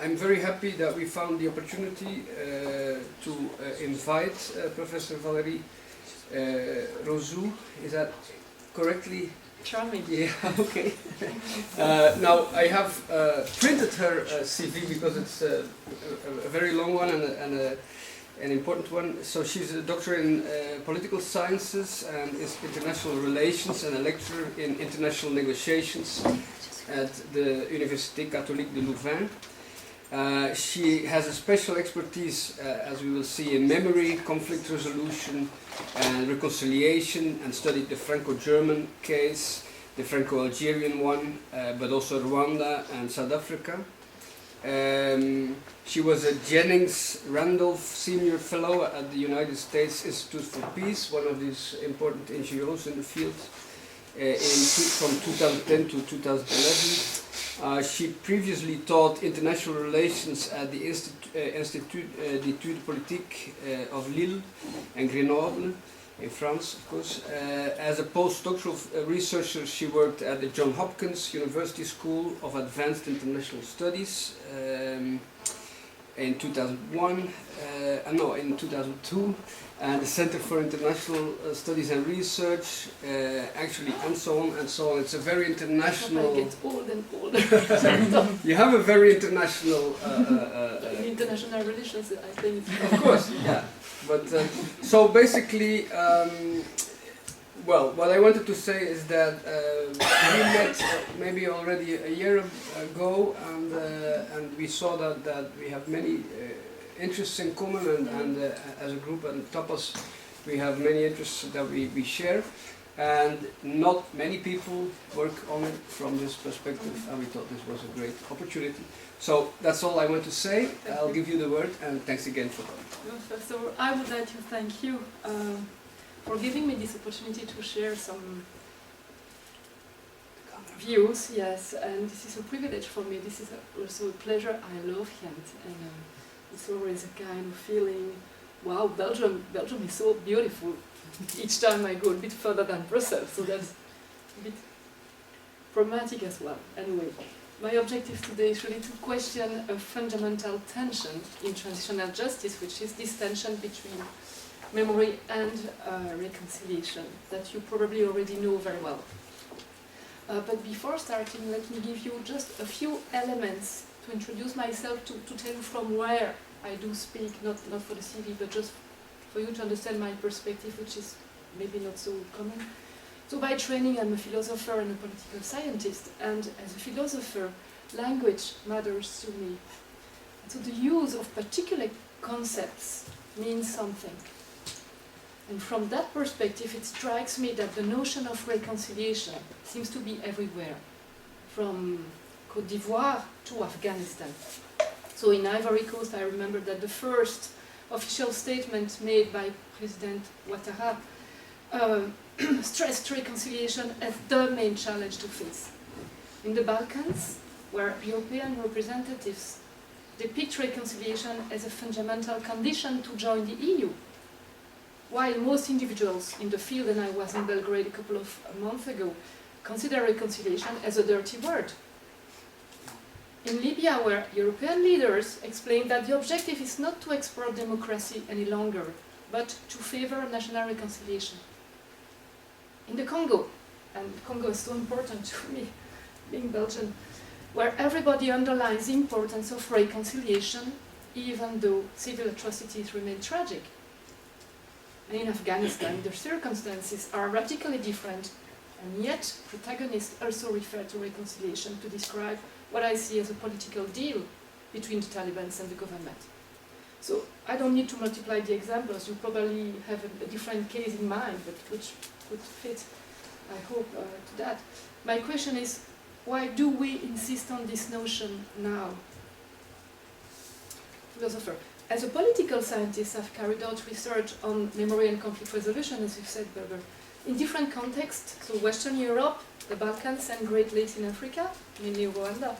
I'm very happy that we found the opportunity to invite Professor Valérie Rosoux. Is that correctly? Charming. Yeah, okay. Now, I have printed her CV because it's a very long one and an important one. So she's a doctor in political sciences and is international relations and a lecturer in international negotiations at the Université Catholique de Louvain. She has a special expertise, as we will see, in memory, conflict resolution and reconciliation, and studied the Franco-German case, the Franco-Algerian one, but also Rwanda and South Africa. She was a Jennings Randolph Senior Fellow at the United States Institute for Peace, one of these important NGOs in the field, from 2010 to 2011. She previously taught international relations at the Institut d'études politiques of Lille and Grenoble in France, of course. As a postdoctoral researcher, she worked at the Johns Hopkins University School of Advanced International Studies in 2001, in 2002, and the Center for International Studies and Research, actually, and so on and so on. It's a very international. I get old and older. You have a very international. International relations, I think. Of course, yeah. But so basically, well, what I wanted to say is that we met maybe already a year ago, and we saw that we have many interests in common, and as a group and TAPAS, we have many interests that we share, and not many people work on it from this perspective, and we thought this was a great opportunity. So that's all I want to say. I'll give you the word, and thanks again for coming. Well, first of all, I would like to thank you for giving me this opportunity to share some views, yes, and this is a privilege for me. This is also a pleasure. I love Ghent, and it's always a kind of feeling, wow, Belgium is so beautiful. Each time I go a bit further than Brussels, so that's a bit romantic as well. Anyway, my objective today is really to question a fundamental tension in transitional justice, which is this tension between memory and reconciliation that you probably already know very well. But before starting, let me give you just a few elements to introduce myself, to tell you from where I do speak, not for the CV, but just for you to understand my perspective, which is maybe not so common. So by training, I'm a philosopher and a political scientist, and as a philosopher, language matters to me. So the use of particular concepts means something. And from that perspective, it strikes me that the notion of reconciliation seems to be everywhere, from Côte d'Ivoire to Afghanistan. So in Ivory Coast, I remember that the first official statement made by President Ouattara stressed reconciliation as the main challenge to face. In the Balkans, where European representatives depict reconciliation as a fundamental condition to join the EU, while most individuals in the field, and I was in Belgrade a couple of months ago, consider reconciliation as a dirty word. In Libya, where European leaders explain that the objective is not to export democracy any longer, but to favor national reconciliation. In the Congo, and Congo is so important to me, being Belgian, where everybody underlines the importance of reconciliation, even though civil atrocities remain tragic. And in Afghanistan, the circumstances are radically different, and yet protagonists also refer to reconciliation to describe what I see as a political deal between the Taliban and the government. So I don't need to multiply the examples. You probably have a different case in mind, but which would fit, I hope, to that. My question is, why do we insist on this notion now? Philosopher. As a political scientist, I've carried out research on memory and conflict resolution, as you said, Berber, in different contexts, so Western Europe, the Balkans, and Great Lakes in Africa, mainly Rwanda.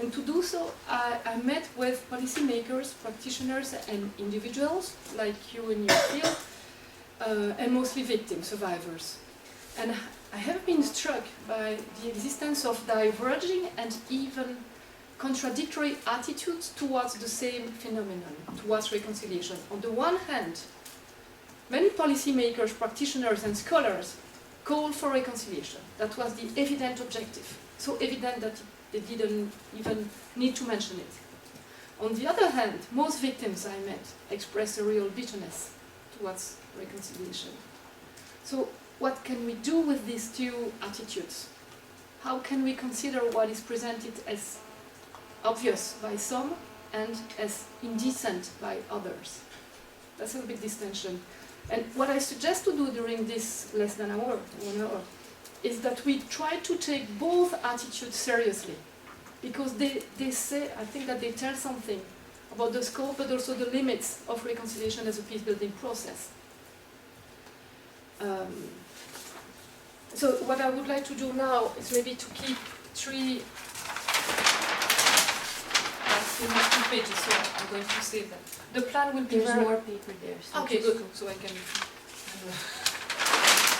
And to do so, I met with policymakers, practitioners, and individuals, like you in your field, and mostly victims, survivors. And I have been struck by the existence of diverging and even contradictory attitudes towards the same phenomenon, towards reconciliation. On the one hand, many policymakers, practitioners and scholars call for reconciliation. That was the evident objective, so evident that they didn't even need to mention it. On the other hand, most victims I met expressed a real bitterness towards reconciliation. So what can we do with these two attitudes? How can we consider what is presented as obvious by some and as indecent by others? That's a big distinction. And what I suggest to do during this less than an hour, 1 hour, is that we try to take both attitudes seriously. Because they say, I think that they tell something about the scope but also the limits of reconciliation as a peace-building process. So what I would like to do now is maybe to keep three, I still have 2 pages, so I'm going to save them. The plan will be There's very... more paper there. So Okay, just- good, so I can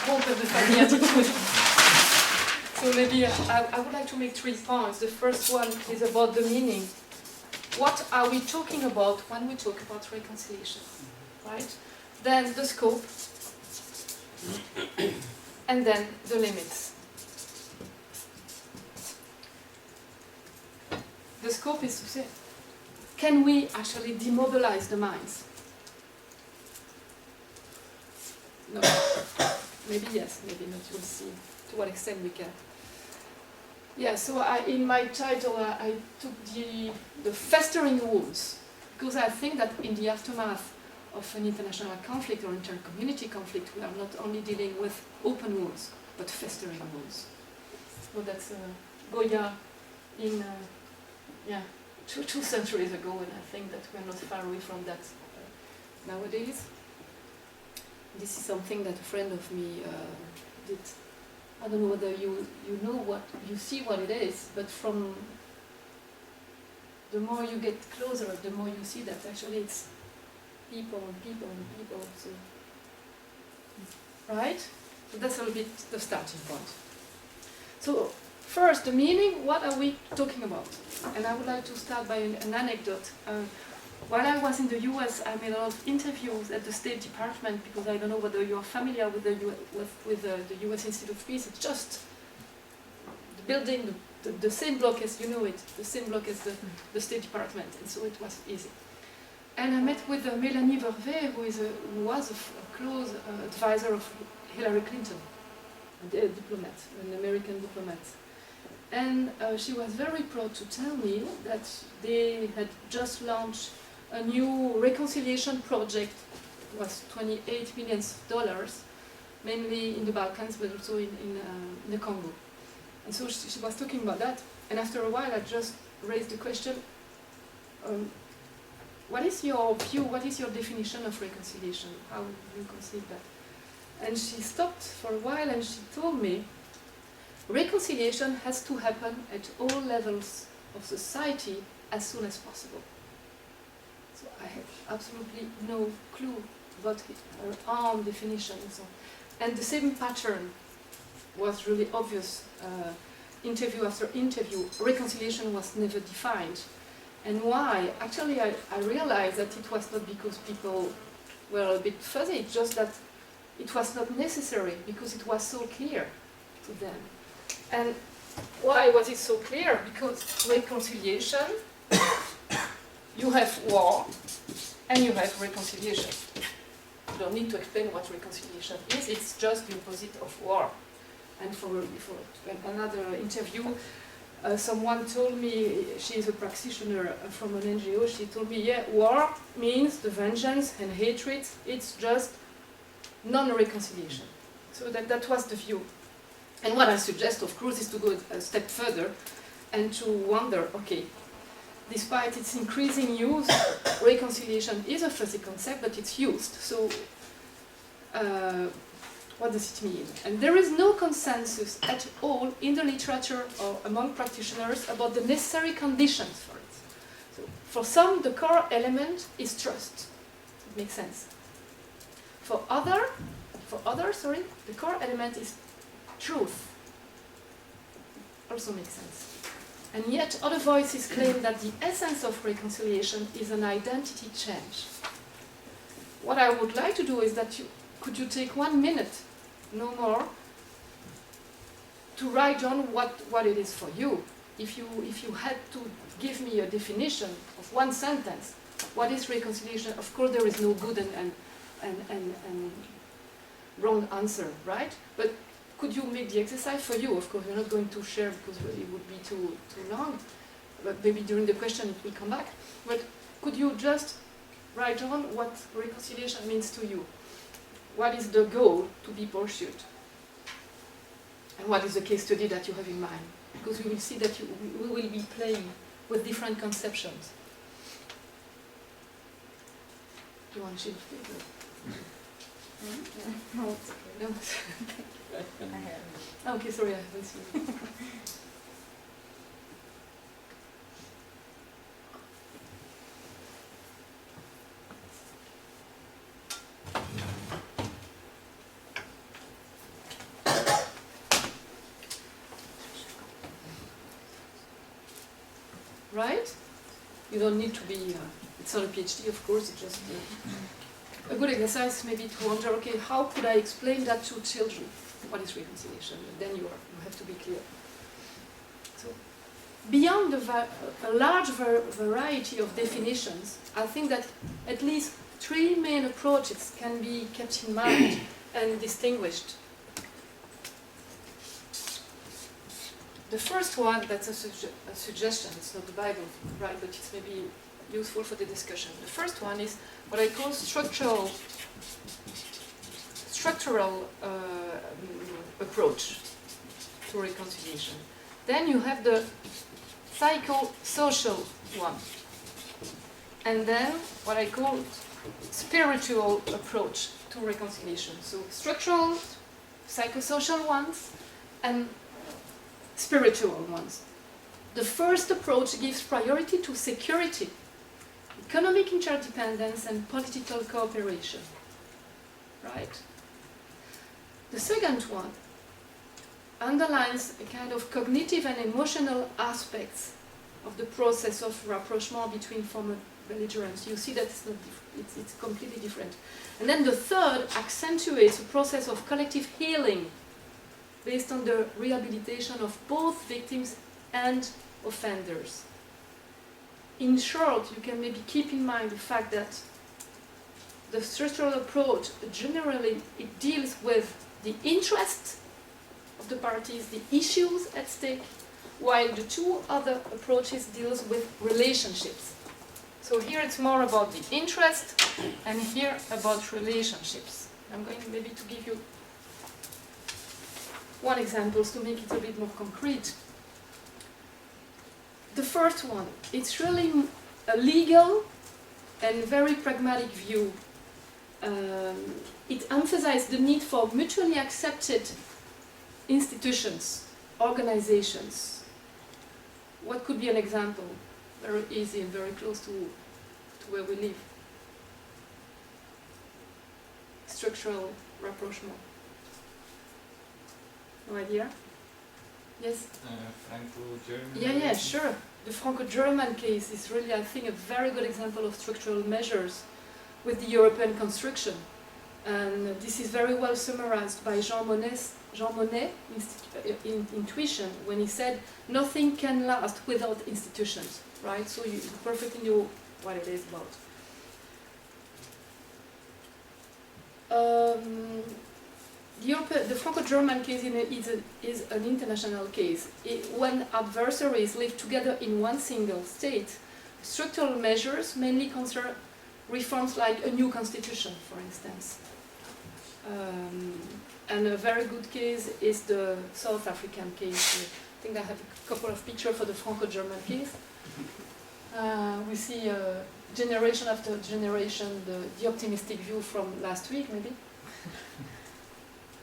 hold up the funny attitude. So maybe I would like to make 3 points. The first one is about the meaning. What are we talking about when we talk about reconciliation, right? Then the scope, and then the limits. The scope is to say, can we actually demobilize the minds? No. Maybe yes, maybe not. You'll see to what extent we can. Yeah, so in my title I took the Festering Wounds, because I think that in the aftermath of an international conflict or inter-community conflict, we are not only dealing with open wounds, but festering wounds. So that's Goya in, 2 centuries ago, and I think that we're not far away from that nowadays. This is something that a friend of me did. I don't know whether you know what, you see what it is, but from the more you get closer, the more you see that actually it's people and people and people. So, right? So that's a little bit the starting point. So first, the meaning, what are we talking about? And I would like to start by an anecdote. While I was in the US, I made a lot of interviews at the State Department, because I don't know whether you're familiar with the US Institute of Peace. It's just the building, the same block as, you know it, the same block as the State Department, and so it was easy. And I met with Melanie Vervet, who was a close advisor of Hillary Clinton, a diplomat, an American diplomat. And she was very proud to tell me that they had just launched a new reconciliation project. It was $28 million, mainly in the Balkans, but also in the Congo. And so she was talking about that. And after a while, I just raised the question, what is your view, what is your definition of reconciliation? How do you conceive that? And she stopped for a while and she told me, reconciliation has to happen at all levels of society as soon as possible. So I have absolutely no clue about her own definition. And the same pattern was really obvious. Interview after interview, reconciliation was never defined. And why? Actually, I realized that it was not because people were a bit fuzzy, it's just that it was not necessary, because it was so clear to them. And why was it so clear? Because reconciliation, you have war, and you have reconciliation. You don't need to explain what reconciliation is, it's just the opposite of war. And for another interview, someone told me, she is a practitioner from an NGO, she told me, yeah, war means the vengeance and hatred, it's just non-reconciliation. So that was the view. And what I suggest, of course, is to go a step further and to wonder, okay, despite its increasing use, reconciliation is a fuzzy concept, but it's used. So what does it mean? And there is no consensus at all in the literature or among practitioners about the necessary conditions for it. So for some, the core element is trust. It makes sense. For others, the core element is truth. Also makes sense. And yet other voices claim that the essence of reconciliation is an identity change. What I would like to do is that could you take 1 minute, no more, to write down what it is for you. If you had to give me a definition of 1 sentence, what is reconciliation? Of course there is no good and wrong answer, right? But could you make the exercise for you? Of course we're not going to share because it would be too long, but maybe during the question it will come back. But could you just write down what reconciliation means to you? What is the goal to be pursued? And what is the case study that you have in mind? Because we will see that we will be playing with different conceptions. Do you want to shift it? No, it's okay. No. I have. Okay, sorry, I haven't seen it. Right? You don't need to be, it's not a PhD of course, it's just a good exercise maybe to wonder, okay, how could I explain that to children? What is reconciliation? Then you have to be clear. So, beyond a large variety of definitions, I think that at least 3 main approaches can be kept in mind and distinguished. The first one, that's a suggestion, it's not the Bible, right, but it's maybe useful for the discussion. The first one is what I call structural approach to reconciliation. Then you have the psychosocial one. And then what I call spiritual approach to reconciliation. So structural, psychosocial ones, and spiritual ones. The first approach gives priority to security, economic interdependence, and political cooperation. Right? The second one underlines a kind of cognitive and emotional aspects of the process of rapprochement between former belligerents. You see that it's completely different. And then the third accentuates a process of collective healing based on the rehabilitation of both victims and offenders. In short, you can maybe keep in mind the fact that the structural approach generally it deals with the interests of the parties, the issues at stake, while the 2 other approaches deals with relationships. So here it's more about the interest, and here about relationships. I'm going maybe to give you 1 example to make it a bit more concrete. The first one, it's really a legal and very pragmatic view. It emphasizes the need for mutually accepted institutions, organizations. What could be an example? Very easy and very close to where we live. Structural rapprochement. No idea? Yes? Franco-German? Yeah, sure. The Franco-German case is really, I think, a very good example of structural measures with the European construction. And this is very well summarized by Jean Monnet's intuition when he said, nothing can last without institutions, right? So you perfectly know what it is about. The Franco-German case is an international case. When adversaries live together in one single state, structural measures mainly concern reforms like a new constitution, for instance. And a very good case is the South African case. I think I have a couple of pictures for the Franco-German case. We see generation after generation the optimistic view from last week, maybe.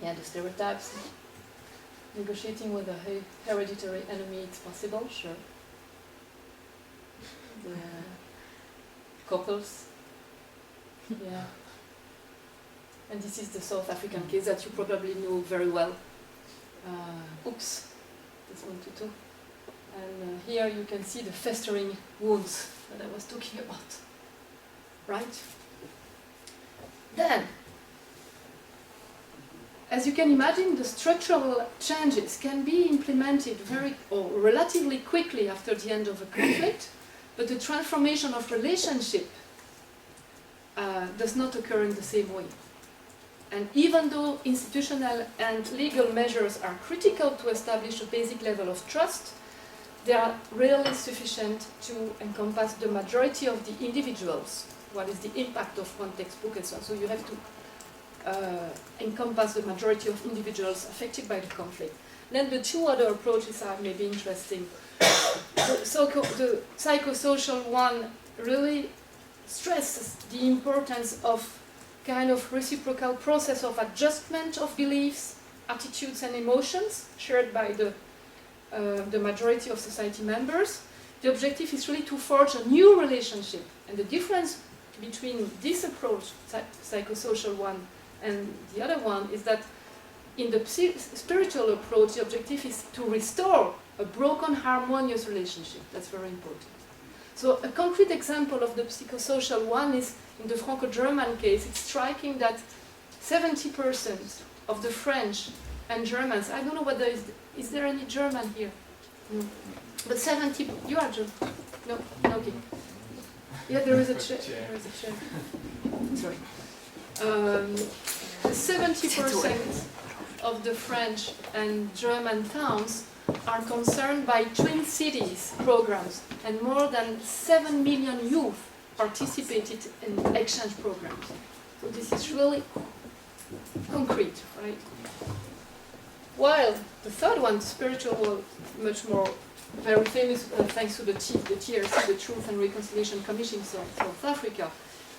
Yeah, the stereotypes. Negotiating with a hereditary enemy, it's possible, sure. The couples. Yeah. And this is the South African case that you probably know very well. Oops, this one too. And here you can see the festering wounds that I was talking about. Right? Then, as you can imagine, the structural changes can be implemented relatively quickly after the end of a conflict, but the transformation of relationship does not occur in the same way. And even though institutional and legal measures are critical to establish a basic level of trust, they are rarely sufficient to encompass the majority of the individuals. What is the impact of one textbook and so on. So you have to encompass the majority of individuals affected by the conflict. Then the two other approaches are maybe interesting. The psychosocial one really stresses the importance of kind of reciprocal process of adjustment of beliefs, attitudes and emotions shared by the majority of society members. The objective is really to forge a new relationship. And the difference between this approach, psychosocial one, and the other one is that in the spiritual approach, the objective is to restore a broken, harmonious relationship. That's very important. So a concrete example of the psychosocial one is in the Franco-German case. It's striking that 70% of the French and Germans, I don't know whether is there any German here? No. But 70, you are German? No? Okay. Yeah, there is a chair. There is a chair. Sorry. 70% of the French and German towns are concerned by Twin Cities programs, and more than 7 million youth participated in exchange programs. So this is really concrete, right? While the third one, the spiritual one, much more very famous thanks to the TRC, the Truth and Reconciliation Commission in South Africa,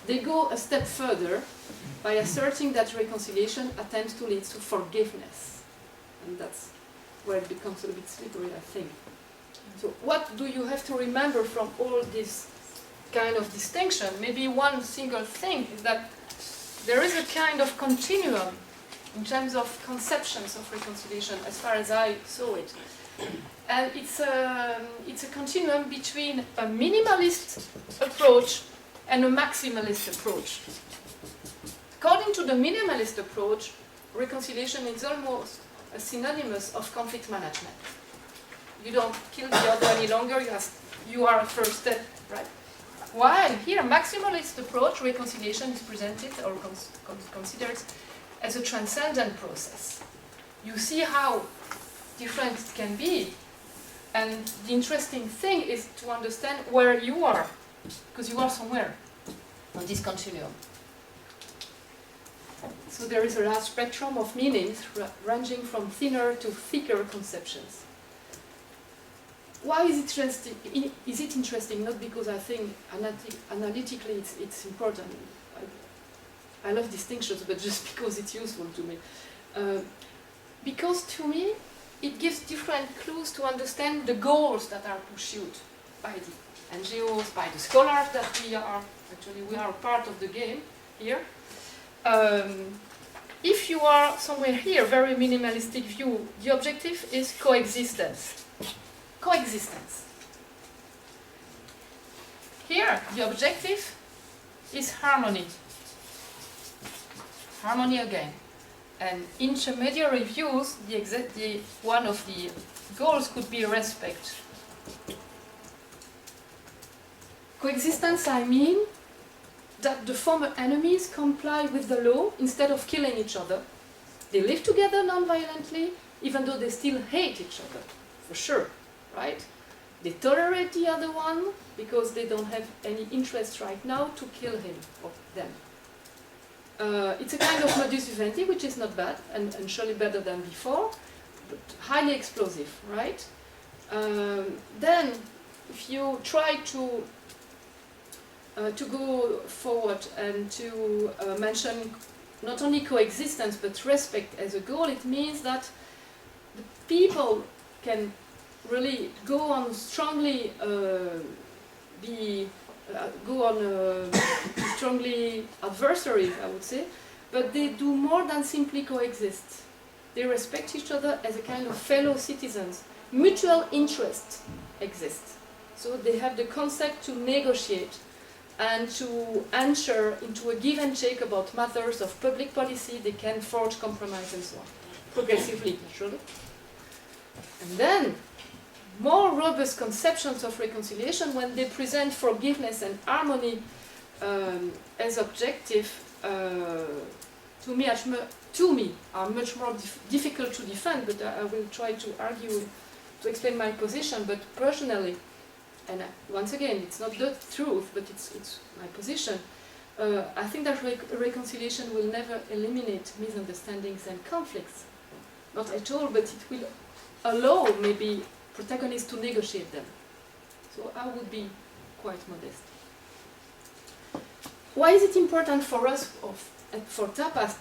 they go a step further by asserting that reconciliation attempts to lead to forgiveness. And that's where it becomes a bit slippery, I think. So what do you have to remember from all this kind of distinction? Maybe one single thing is that there is a kind of continuum in terms of conceptions of reconciliation, as far as I saw it. And it's a continuum between a minimalist approach and a maximalist approach. According to the minimalist approach, reconciliation is almost a synonymous of conflict management. You don't kill the other any longer, you are a first step, right? While here, maximalist approach, reconciliation is presented or considered as a transcendent process. You see how different it can be, and the interesting thing is to understand where you are, because you are somewhere on this continuum. So there is a large spectrum of meanings ranging from thinner to thicker conceptions. Why is it interesting? Is it interesting? Not because I think analytically it's important. I love distinctions, but just because it's useful to me. Because to me, it gives different clues to understand the goals that are pursued by the NGOs, by the scholars that we are. Actually, we are part of the game here. If you are somewhere here, very minimalistic view, the objective is coexistence. Coexistence. Here, the objective is harmony. Harmony again. And intermediary views, one of the goals could be respect. Coexistence, I mean that the former enemies comply with the law instead of killing each other. They live together non-violently, even though they still hate each other, for sure, right? They tolerate the other one because they don't have any interest right now to kill him or them. It's a kind of modus vivendi, which is not bad, and surely better than before, but highly explosive, right? Then, if you try to go forward and to mention not only coexistence but respect as a goal, it means that the people can really go on strongly strongly adversaries, I would say, but they do more than simply coexist. they respect each other as a kind of fellow citizens. Mutual interest exists. So they have the concept to negotiate and to enter into a give and take about matters of public policy. They can forge compromise and so on, progressively, naturally. And then, more robust conceptions of reconciliation when they present forgiveness and harmony as objective, to me are much more difficult to defend, but I will try to argue, to explain my position. But personally, and once again, it's not the truth, but it's my position, I think that reconciliation will never eliminate misunderstandings and conflicts. Not at all, but it will allow maybe protagonists to negotiate them. So I would be quite modest. Why is it important for us, for TAPAS,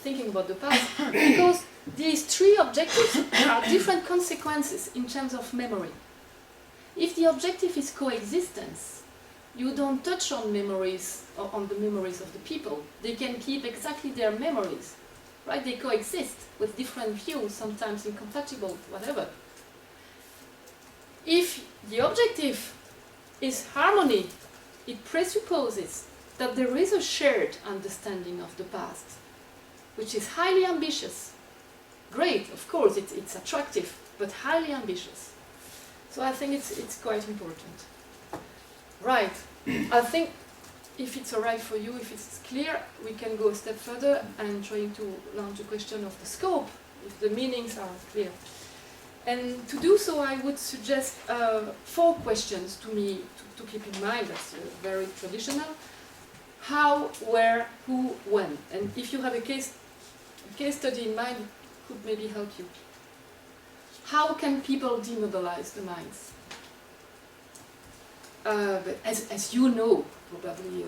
thinking about the past? Because these three objectives are different consequences in terms of memory. If the objective is coexistence, you don't touch on memories, or on the memories of the people. They can keep exactly their memories, right? They coexist with different views, sometimes incompatible, whatever. If the objective is harmony, it presupposes that there is a shared understanding of the past, which is highly ambitious. Great, of course, it's attractive, but highly ambitious. So I think it's quite important. Right, I think if it's all right for you, if it's clear, we can go a step further and trying to launch a question of the scope, if the meanings are clear. And to do so, I would suggest 4 questions to me to keep in mind. That's very traditional. How, where, who, when. And if you have a case study in mind, it could maybe help you. How can people demobilize the minds? But as you know, probably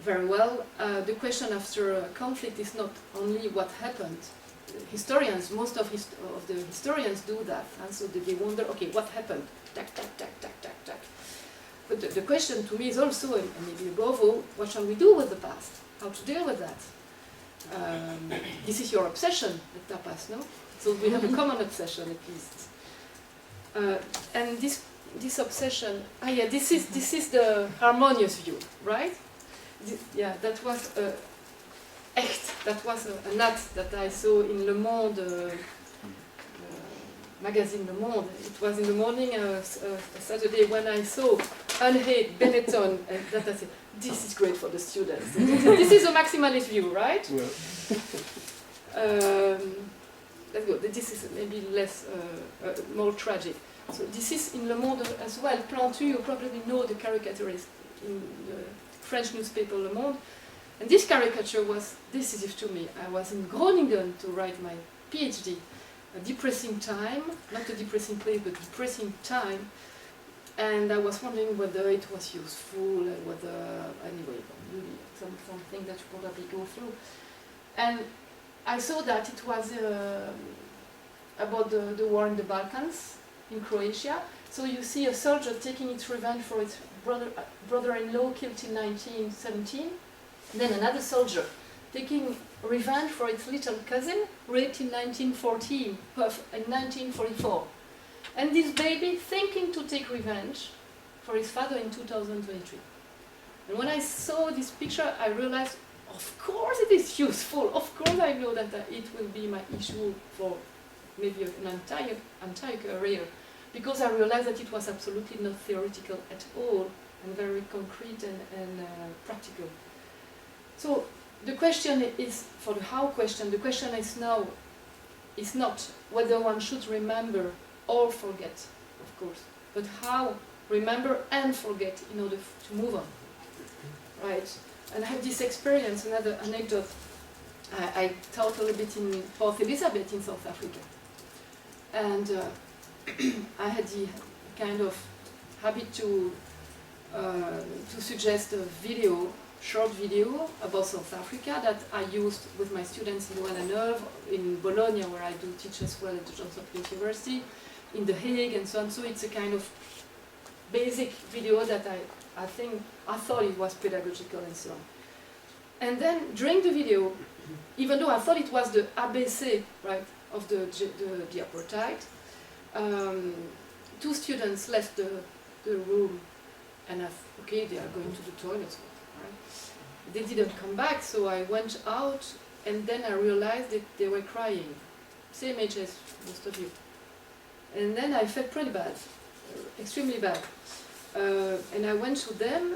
very well, the question after conflict is not only what happened. Historians, most of the historians do that, and so they wonder, okay, what happened? Tack, tack, tack, tack, tack, tack. But the question to me is also, and maybe above all, what shall we do with the past? How to deal with that? This is your obsession with TAPAS, no? So we have a common obsession at least. And this obsession, this is the harmonious view, right? That was echt. That was an ad that I saw in Le Monde, magazine Le Monde. It was in the morning, Saturday, when I saw Unhate, Benetton, and that I said, this is great for the students. This is a maximalist view, right? Well. Let's go. This is maybe less, more tragic. So this is in Le Monde as well. Plantu, you probably know the caricaturist in the French newspaper Le Monde. And this caricature was decisive to me. I was in Groningen to write my PhD. A depressing time, not a depressing place, but depressing time. And I was wondering whether it was useful, and whether, anyway, really something that you probably go through. And I saw that it was about the war in the Balkans, in Croatia. So you see a soldier taking its revenge for its brother-in-law killed in 1917. Then another soldier taking revenge for its little cousin raped in 1944. And this baby thinking to take revenge for his father in 2023. And when I saw this picture, I realized, of course it is useful. Of course I know that it will be my issue for maybe an entire career. Because I realized that it was absolutely not theoretical at all, and very concrete and practical. So the question is, for the how question, the question is now, is not whether one should remember or forget, of course, but how remember and forget in order to move on, right? And I have this experience, another anecdote. I taught a little bit in Port Elizabeth in South Africa, and I had the kind of habit to suggest a video, short video about South Africa that I used with my students in Wallanoeuve, in Bologna, where I do teach as well at the Johns Hopkins University, in The Hague and so on. So it's a kind of basic video that I thought it was pedagogical and so on. And then during the video, even though I thought it was the ABC, right, of the apartheid, two students left the room, and okay, they are going to the toilet, right? They didn't come back, so I went out, and then I realized that they were crying, same age as most of you. And then I felt pretty bad, extremely bad. And I went to them,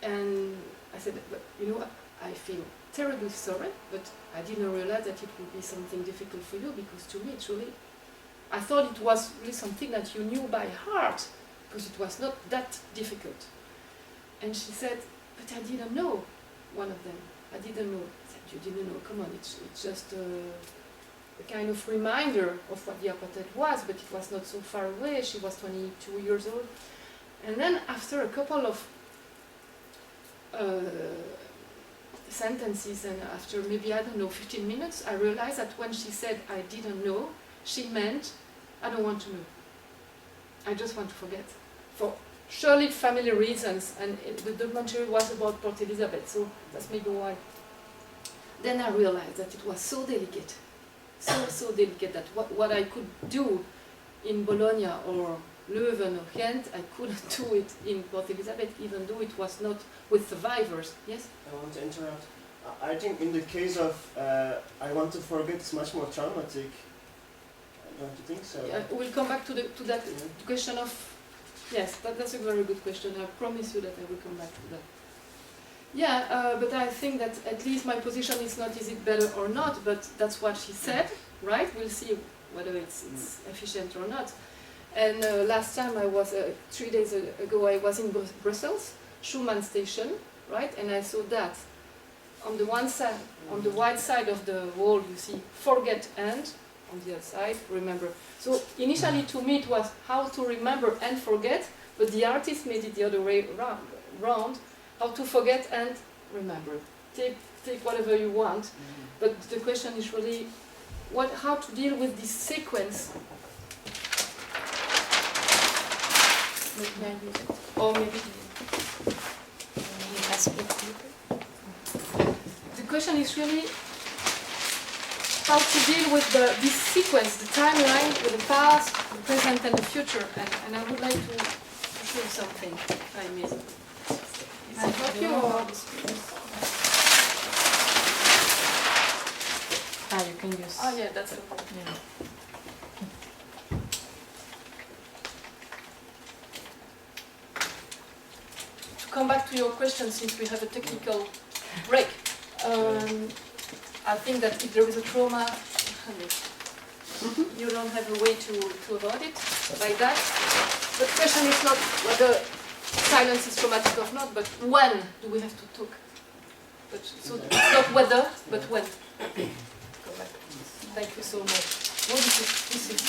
and I said, but you know, I feel terribly sorry, but I didn't realize that it would be something difficult for you, because to me, truly, I thought it was really something that you knew by heart, because it was not that difficult. And she said, but I didn't know, one of them. I didn't know. I said, you didn't know, come on, it's just a kind of reminder of what the apartheid was, but it was not so far away. She was 22 years old. And then after a couple of sentences, and after maybe, I don't know, 15 minutes, I realized that when she said I didn't know, she meant I don't want to know. I just want to forget. For surely family reasons, and the documentary was about Port Elizabeth, so that's maybe why. Then I realized that it was so delicate, so delicate, that what I could do in Bologna or Leuven or Ghent, I couldn't do it in Port Elizabeth, even though it was not with survivors. Yes? I want to interrupt. I think in the case of I want to forget, it's much more traumatic. Don't you think so? Yeah, we'll come back to that question of, yes, that's a very good question. I promise you that I will come back to that. Yeah, but I think that at least my position is not is it better or not, but that's what she said, right? We'll see whether it's efficient or not. And last time I was, 3 days ago, I was in Brussels, Schumann station, right? And I saw that. On the one side, on the white side of the wall, you see forget and, on the other side, remember. So initially to me it was how to remember and forget, but the artist made it the other way round, how to forget and remember. Take whatever you want, but the question is really how to deal with this sequence. Or maybe the question is really how to deal with this sequence, the timeline with the past, the present and the future. And I would like to show you something, if I may. Is it help you or? You can use. Oh yeah, that's okay. Yeah. Come back to your question, since we have a technical break. I think that if there is a trauma, you don't have a way to avoid it like that. The question is not whether silence is traumatic or not, but when do we have to talk? But, so it's not whether, but when. Go back. Thank you so much. What is it? This is.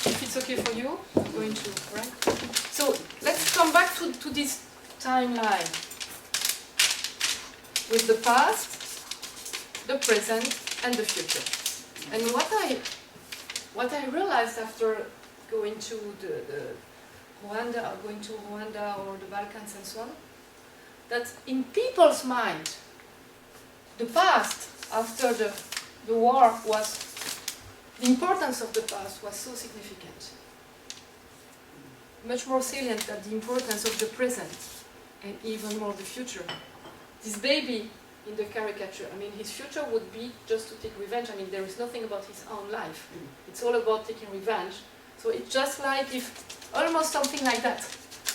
If it's okay for you, I'm going to, right? So let's come back to this timeline with the past, the present, and the future. And what I realized after going to Rwanda or the Balkans and so on, that in people's mind, the past after the war was, the importance of the past was so significant, much more salient than the importance of the present, and even more the future. This baby in the caricature, I mean, his future would be just to take revenge. I mean, there is nothing about his own life. It's all about taking revenge. So it's just like if, almost something like that.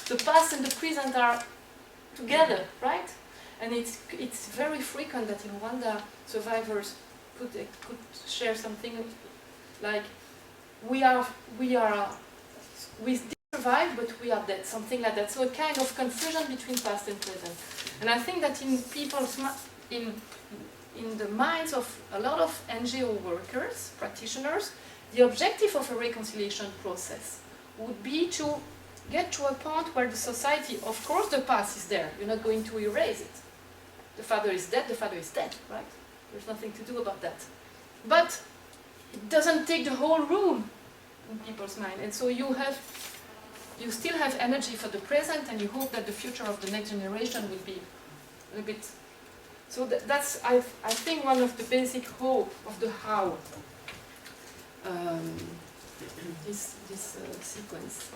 The past and the present are together, right? And it's very frequent that in Rwanda survivors could share something like, we survive, but we are dead, something like that. So a kind of confusion between past and present. And I think that in people's in the minds of a lot of NGO workers, practitioners, the objective of a reconciliation process would be to get to a point where the society, of course the past is there, you're not going to erase it. The father is dead, right? There's nothing to do about that. But it doesn't take the whole room in people's mind. And so you still have energy for the present, and you hope that the future of the next generation will be a bit. So that's, I think, one of the basic hope of the how, this sequence.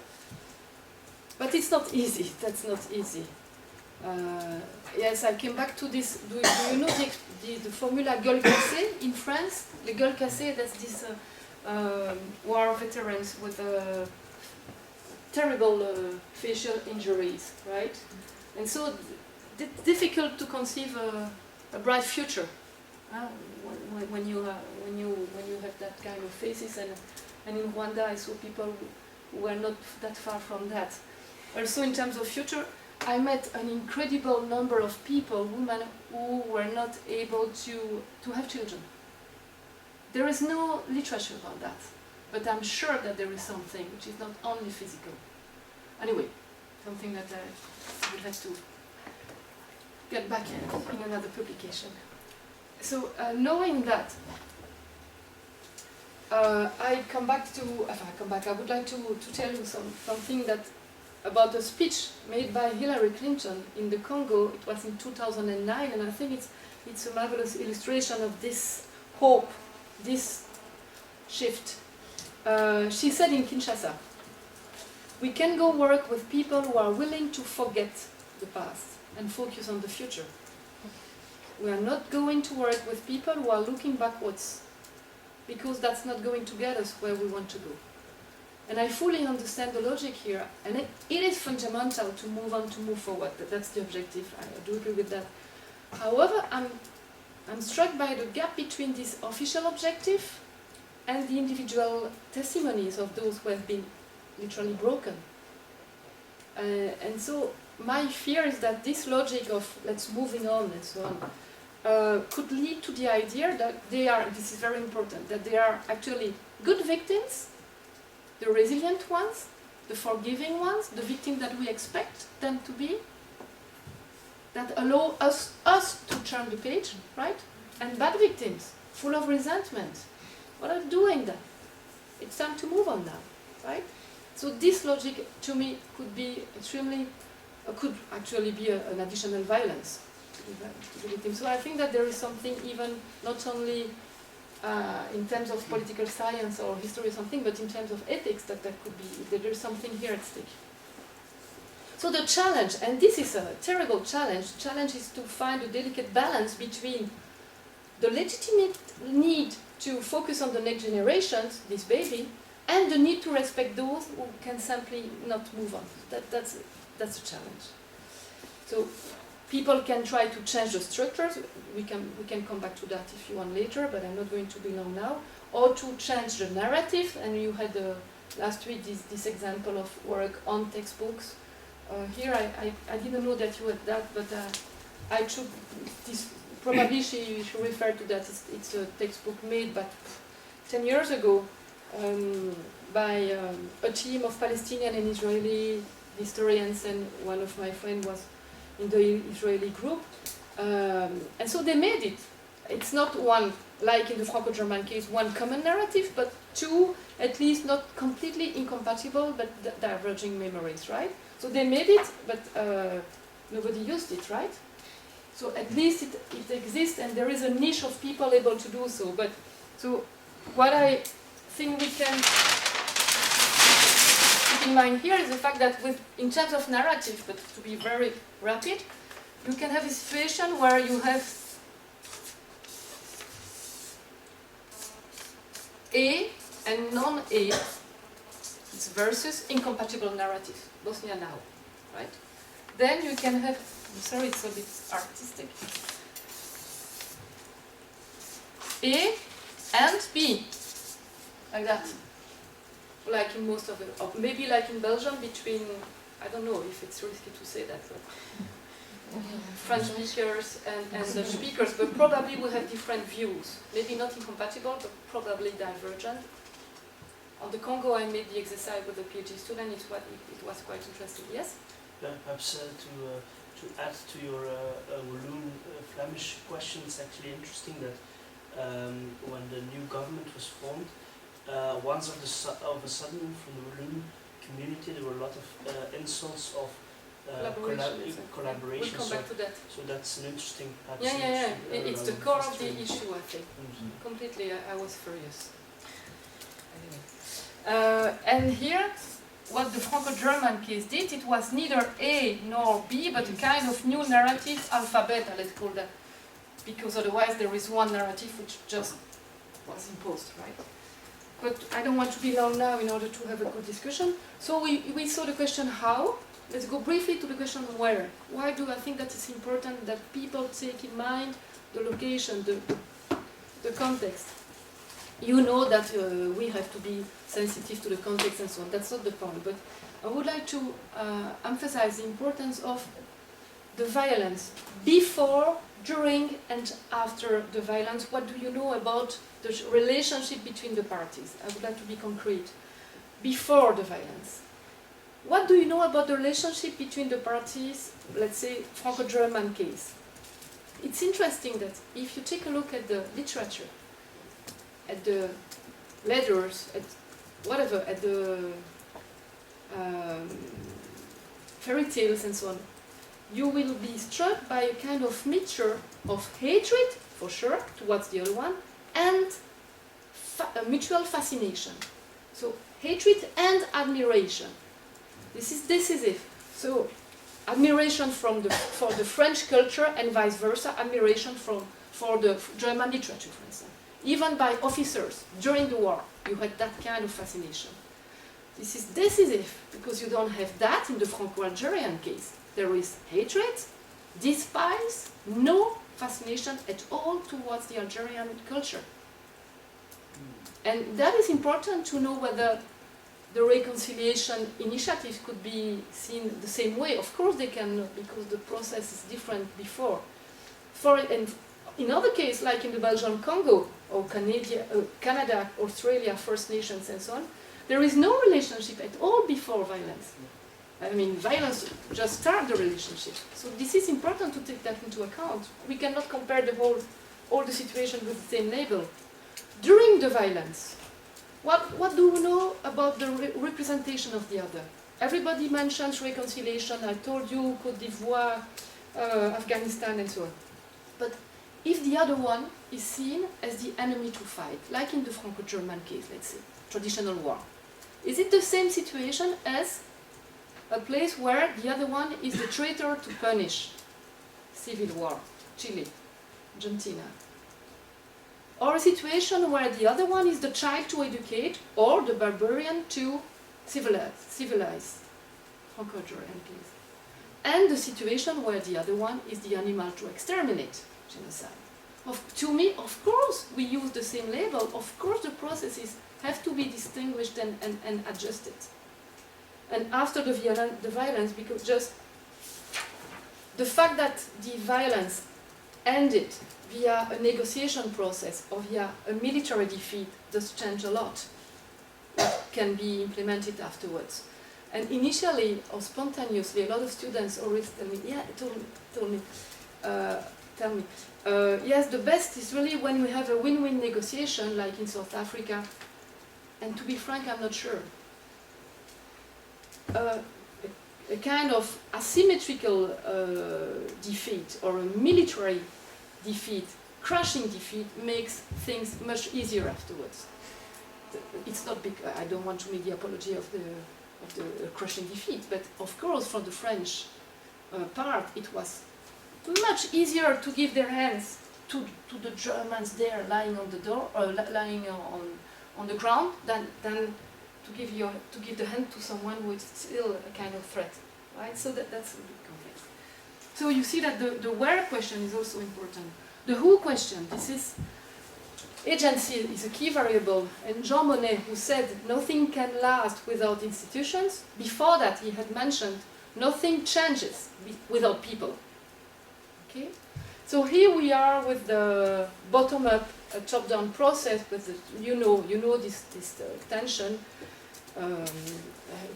But it's not easy, that's not easy. Yes, I came back to this. Do you know the formula gueule cassée in France? The gueule cassée, that's this war veterans with terrible facial injuries, right? And so it's difficult to conceive a bright future when you have that kind of faces. And in Rwanda, I saw people who were not that far from that. Also, in terms of future, I met an incredible number of people, women, who were not able to have children. There is no literature about that, but I'm sure that there is something which is not only physical. Anyway, something that I would have to get back in another publication. So, knowing that, I would like to tell you something that about a speech made by Hillary Clinton in the Congo. It was in 2009, and I think it's a marvelous illustration of this hope, this shift. She said in Kinshasa, "We can go work with people who are willing to forget the past and focus on the future. We are not going to work with people who are looking backwards, because that's not going to get us where we want to go." And I fully understand the logic here, and it is fundamental to move on, to move forward. That's the objective. I do agree with that. However, I'm struck by the gap between this official objective and the individual testimonies of those who have been literally broken. And so my fear is that this logic of let's moving on and so on could lead to the idea that this is very important, that they are actually good victims, the resilient ones, the forgiving ones, the victims that we expect them to be, that allow us to turn the page, right? And bad victims, full of resentment. What are you doing then? It's time to move on now, right? So this logic, to me, could actually be an additional violence to the victim. So I think that there is something even not only in terms of political science or history or something, but in terms of ethics, that could be, that there's something here at stake. So the challenge, and this is a terrible challenge, the challenge is to find a delicate balance between the legitimate need to focus on the next generations, this baby, and the need to respect those who can simply not move on. That's a challenge. So people can try to change the structures. We can come back to that if you want later, but I'm not going to be long now. Or to change the narrative, and you had last week this example of work on textbooks. Here I didn't know that you had that, but I took this. Probably she referred to that. It's a textbook made, but 10 years ago by a team of Palestinian and Israeli historians, and one of my friends was in the Israeli group, and so they made it. It's not one, like in the Franco-German case, one common narrative, but two, at least not completely incompatible, but diverging memories, right? So they made it, but nobody used it, right? So at least it exists, and there is a niche of people able to do so. But so what I think we can keep in mind here is the fact that in terms of narrative, but to be very rapid, you can have a situation where you have A and non-A versus incompatible narrative, Bosnia now, right? Then you can have, I'm sorry, it's a bit artistic, A and B, like that. Like in most of it, or maybe like in Belgium between, I don't know if it's risky to say that, but French speakers and Dutch speakers, but probably we have different views. Maybe not incompatible, but probably divergent. On the Congo, I made the exercise with a PhD student. It was quite interesting. Yes? Perhaps to add to your Walloon Flemish question, it's actually interesting that when the new government was formed, once of a sudden from the Walloon community there were a lot of insults of We'll come back to that. So that's an interesting. It's the core of the issue, I think. Completely, I was furious. Anyway. And here, what the Franco-German case did, it was neither A nor B, but a kind of new narrative alphabet, let's call that. Because otherwise there is one narrative which just was imposed, right? But I don't want to be long now in order to have a good discussion. So we saw the question how. Let's go briefly to the question where. Why do I think that it's important that people take in mind the location, the context? You know that we have to be sensitive to the context and so on. That's not the point. But I would like to emphasize the importance of the violence before, during, and after the violence. What do you know about the relationship between the parties? I would like to be concrete. Before the violence. What do you know about the relationship between the parties, let's say, Franco-German case? It's interesting that if you take a look at the literature, at the letters, at whatever, at the fairy tales and so on, you will be struck by a kind of mixture of hatred, for sure, towards the other one, and a mutual fascination. So, hatred and admiration. This is decisive. So, admiration for the French culture and vice versa, admiration for the German literature, for instance. Even by officers during the war, you had that kind of fascination. This is decisive because you don't have that in the Franco-Algerian case. There is hatred, despise, no fascination at all towards the Algerian culture. And that is important to know whether the reconciliation initiatives could be seen the same way. Of course they cannot, because the process is different before. And in other cases, like in the Belgian Congo, or Canada, Australia, First Nations and so on, there is no relationship at all before violence. I mean, violence just starts the relationship. So this is important to take that into account. We cannot compare all the situation with the same label. During the violence, what do we know about the representation of the other? Everybody mentions reconciliation. I told you Côte d'Ivoire, Afghanistan and so on. But if the other one is seen as the enemy to fight, like in the Franco-German case, let's say, traditional war, is it the same situation as a place where the other one is the traitor to punish? Civil war, Chile, Argentina. Or a situation where the other one is the child to educate, or the barbarian to civilize, Franco-German case. And the situation where the other one is the animal to exterminate, genocide. To me, of course, we use the same label. Of course, the processes have to be distinguished and adjusted. And after the violence, because just the fact that the violence ended via a negotiation process or via a military defeat does change a lot. It can be implemented afterwards. And initially or spontaneously, a lot of students always tell me, yes, the best is really when we have a win-win negotiation, like in South Africa. And to be frank, I'm not sure. A kind of asymmetrical defeat or a military defeat, crushing defeat, makes things much easier afterwards. It's not big. I don't want to make the apology of the crushing defeat, but of course, from the French part, it was much easier to give their hands to the Germans there lying on the door or lying on the ground than to give the hand to someone who is still a kind of threat, right? So that's a bit complex. So you see that the where question is also important. The who question, this is agency is a key variable, and Jean Monnet, who said nothing can last without institutions, before that he had mentioned nothing changes without people. Okay? So here we are with the bottom-up, top-down process, with the, you know this tension. I have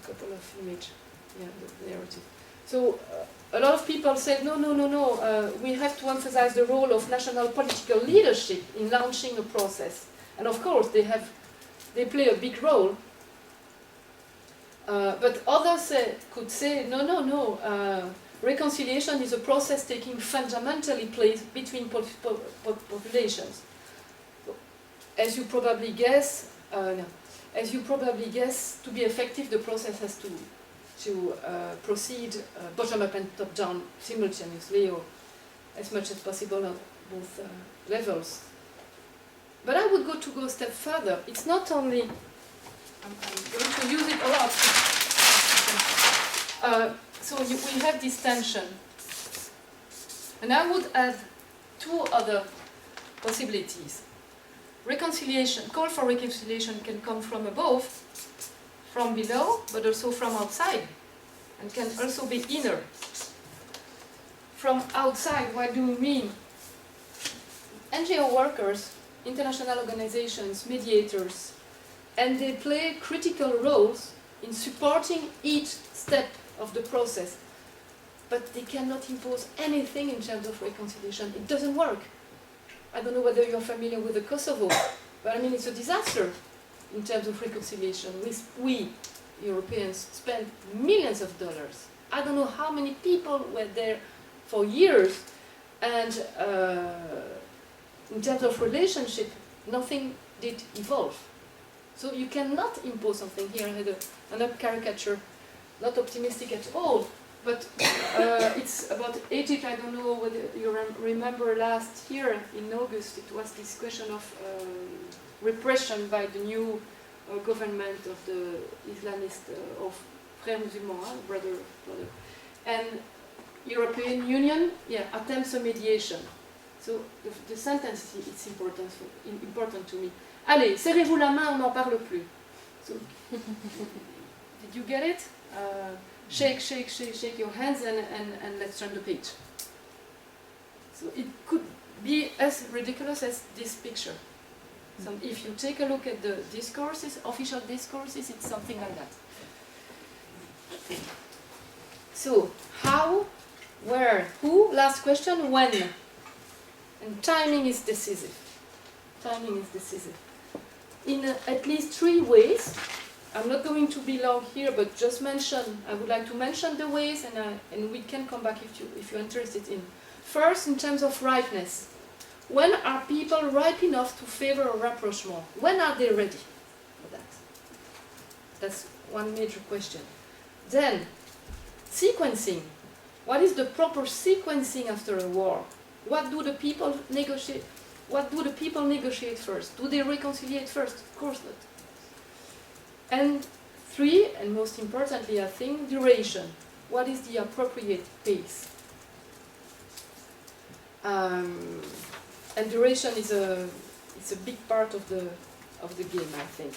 a couple of images, the narrative. So a lot of people said, no, we have to emphasize the role of national political leadership in launching a process. And of course, they play a big role. But others could say, no. Reconciliation is a process taking fundamentally place between populations. As you probably guess, to be effective, the process has to proceed bottom up and top down simultaneously, or as much as possible on both levels. But I would go a step further. It's not only, I'm going to use it a lot. So we have this tension. And I would add two other possibilities. Reconciliation, call for reconciliation can come from above, from below, but also from outside, and can also be inner. From outside, what do we mean? NGO workers, international organizations, mediators, and they play critical roles in supporting each step of the process. But they cannot impose anything in terms of reconciliation. It doesn't work. I don't know whether you're familiar with the Kosovo, but I mean it's a disaster in terms of reconciliation. We Europeans spend millions of dollars. I don't know how many people were there for years, and in terms of relationship, nothing did evolve. So you cannot impose something here. I had another caricature, not optimistic at all, but it's about Egypt. I don't know whether you remember last year in August, it was this question of repression by the new government of the Islamist, of Frères Musulmans, brother. And European Union, attempts a mediation. So the sentence, it's important to me. Allez, serrez-vous la main, on n'en parle plus. So, did you get it? Shake your hands and let's turn the page. So it could be as ridiculous as this picture. So if you take a look at the discourses, official discourses, it's something like that. So, how, where, who? Last question, when? And timing is decisive. Timing is decisive. In at least 3 ways. I'm not going to be long here, but just I would like to mention the ways, and we can come back if you're interested in. First, in terms of ripeness. When are people ripe enough to favor a rapprochement? When are they ready for that? That's one major question. Then, sequencing. What is the proper sequencing after a war? What do the people negotiate? What do the people negotiate first? Do they reconcile first? Of course not. And 3, and most importantly, I think, duration. What is the appropriate pace? And duration is a big part of the game, I think.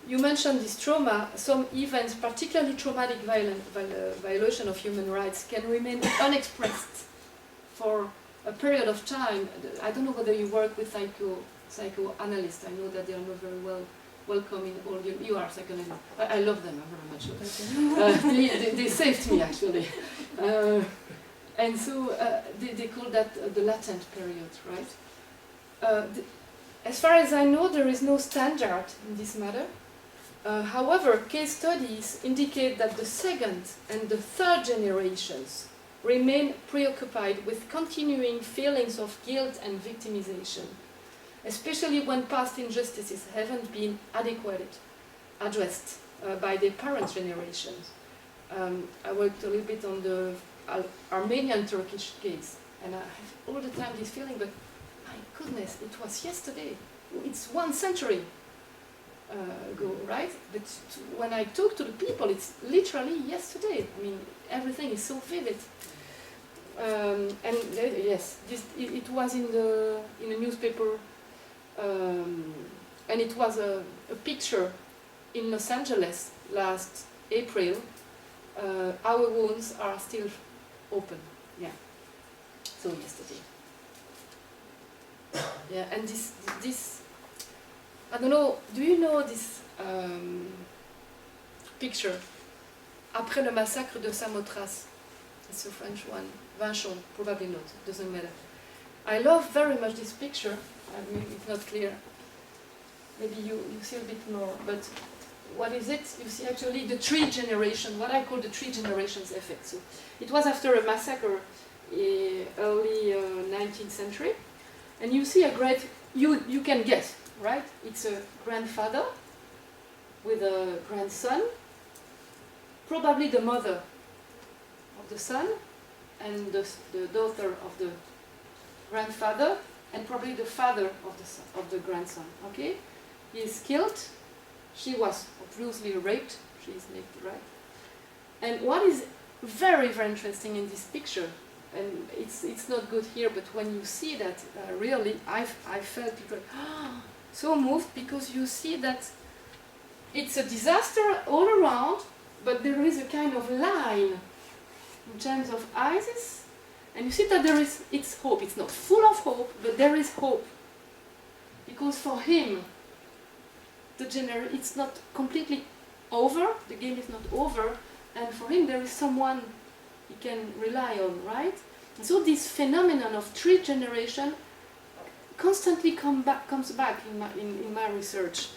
You mentioned this trauma. Some events, particularly traumatic violation of human rights, can remain unexpressed for a period of time. I don't know whether you work with psychoanalysts. I know that they are not very welcome in all you are psychoanalysts. I love them very much. They saved me, actually. And so they call that the latent period, right? As far as I know, there is no standard in this matter. However, case studies indicate that the second and the third generations remain preoccupied with continuing feelings of guilt and victimization, especially when past injustices haven't been adequately addressed by their parents' generations. I worked a little bit on the Armenian-Turkish case, and I have all the time this feeling, but my goodness, it was yesterday. It's 1 century ago, right? But when I talk to the people, it's literally yesterday. I mean, everything is so vivid. And yes, it was in a newspaper, and it was a picture in Los Angeles last April. Our wounds are still open. Yeah. So yesterday. Yeah, and this I don't know. Do you know this picture? Après le massacre de Samothrace. It's a French one. Vinchon, probably not. Doesn't matter. I love very much this picture. Maybe it's not clear. Maybe you see a bit more. But what is it? You see actually the three generation, what I call the three generations effect. So it was after a massacre early 19th century, and you see a great, you can guess, right? It's a grandfather with a grandson, probably the mother of the son, and the daughter of the grandfather, and probably the father of the son, of the grandson. Okay, he is killed. She was obviously raped. She is naked, right? And what is very, very interesting in this picture, and it's not good here, but when you see that, really, I felt so moved, because you see that it's a disaster all around, but there is a kind of line in terms of ISIS, and you see that it's hope. It's not full of hope, but there is hope, because for him, it's not completely over. The game is not over, and for him there is someone he can rely on, right? And so this phenomenon of three generation constantly comes back in my research.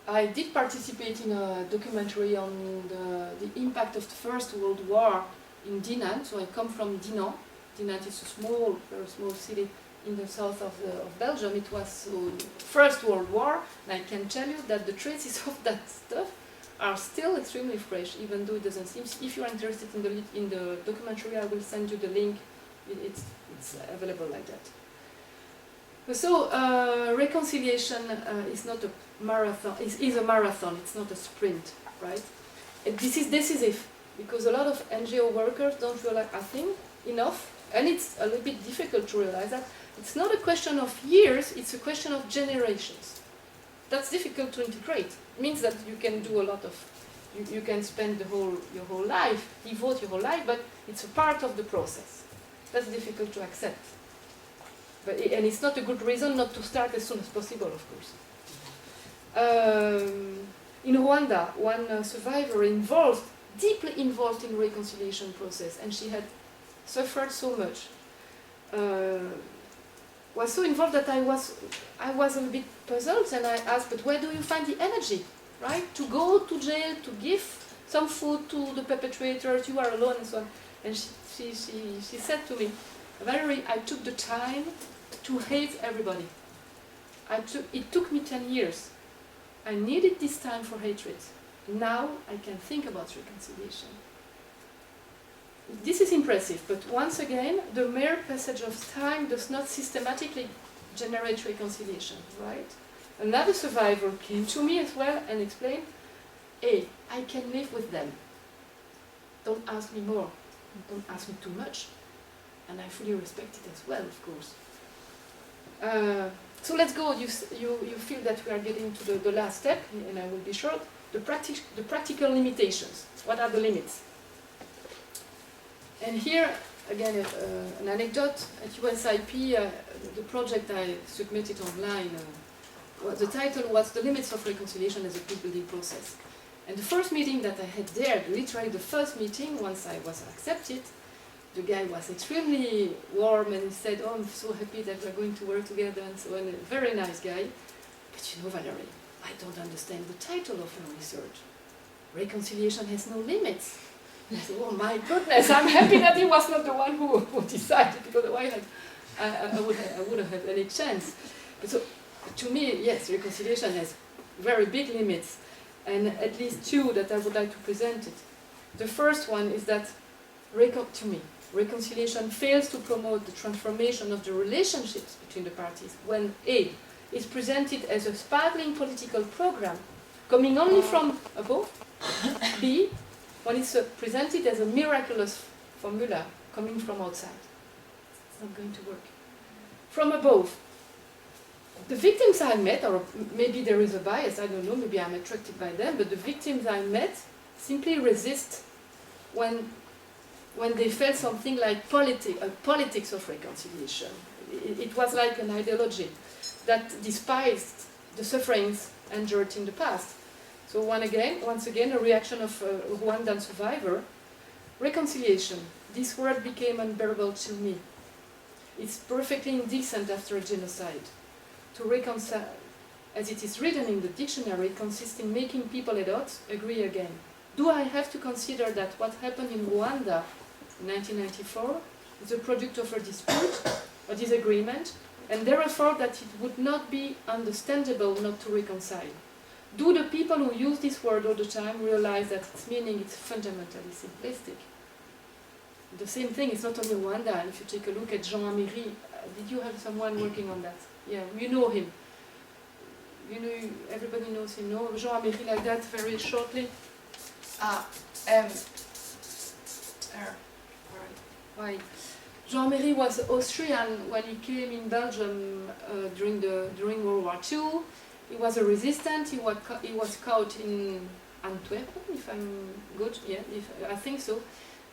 I did participate in a documentary on the impact of the First World War in Dinant. So I come from Dinant. Dinant is a small, very small city in the south of Belgium. It was First World War, and I can tell you that the traces of that stuff are still extremely fresh, even though it doesn't seem. If you are interested in the documentary, I will send you the link. It's available like that. So reconciliation is not a marathon. Is a marathon. It's not a sprint, right? And this is decisive, because a lot of NGO workers don't realize, I think, enough, and it's a little bit difficult to realize that it's not a question of years. It's a question of generations. That's difficult to integrate. It means that you can do a lot of, you can spend your whole life, devote your whole life, but it's a part of the process. That's difficult to accept. And it's not a good reason not to start as soon as possible, of course. In Rwanda, one survivor deeply involved in reconciliation process, and she had suffered so much, was so involved that I was a bit puzzled, and I asked, but where do you find the energy, right? To go to jail, to give some food to the perpetrators, you are alone, and so on. And she said to me, Valerie, I took the time to hate everybody. It took me 10 years. I needed this time for hatred. Now I can think about reconciliation. This is impressive, but once again, the mere passage of time does not systematically generate reconciliation, right? Another survivor came to me as well and explained, hey, I can live with them. Don't ask me more. Don't ask me too much. And I fully respect it as well, of course. So let's go. You feel that we are getting to the last step, and I will be short. The practical limitations. What are the limits? And here, again, an anecdote. At USIP, the project I submitted online, the title was The Limits of Reconciliation as a Peace-Building Process. And the first meeting that I had there, literally the first meeting, once I was accepted, the guy was extremely warm and said, oh, I'm so happy that we're going to work together and so on. A very nice guy. But you know, Valerie, I don't understand the title of your research. Reconciliation has no limits. I said, oh my goodness, I'm happy that he was not the one who decided, because otherwise I wouldn't have any chance. But so, to me, yes, reconciliation has very big limits, and at least two that I would like to present it. The first one is that, to me, reconciliation fails to promote the transformation of the relationships between the parties when A, is presented as a sparkling political program coming only from above, B, when it's presented as a miraculous formula coming from outside. It's not going to work. From above, the victims I met, or maybe there is a bias, I don't know, maybe I'm attracted by them, but the victims I met simply resist when they felt something like politics of reconciliation. It was like an ideology that despised the sufferings endured in the past. So once again, a reaction of a Rwandan survivor. Reconciliation. This word became unbearable to me. It's perfectly indecent after a genocide. to reconcile, as it is written in the dictionary, consists in making people at odds agree again. Do I have to consider that what happened in Rwanda in 1994 is a product of a dispute, a disagreement, and therefore that it would not be understandable not to reconcile? Do the people who use this word all the time realize that its meaning is fundamentally simplistic? The same thing, it's not only Rwanda. If you take a look at Jean Améry, did you have someone working on that? Yeah, you know him. You know, everybody knows him, no? Jean Améry, like that, very shortly. Why? Jean Améry was Austrian when he came in Belgium during World War II. He was a resistant. He was caught in Antwerp, if I'm good. Yeah, I think so.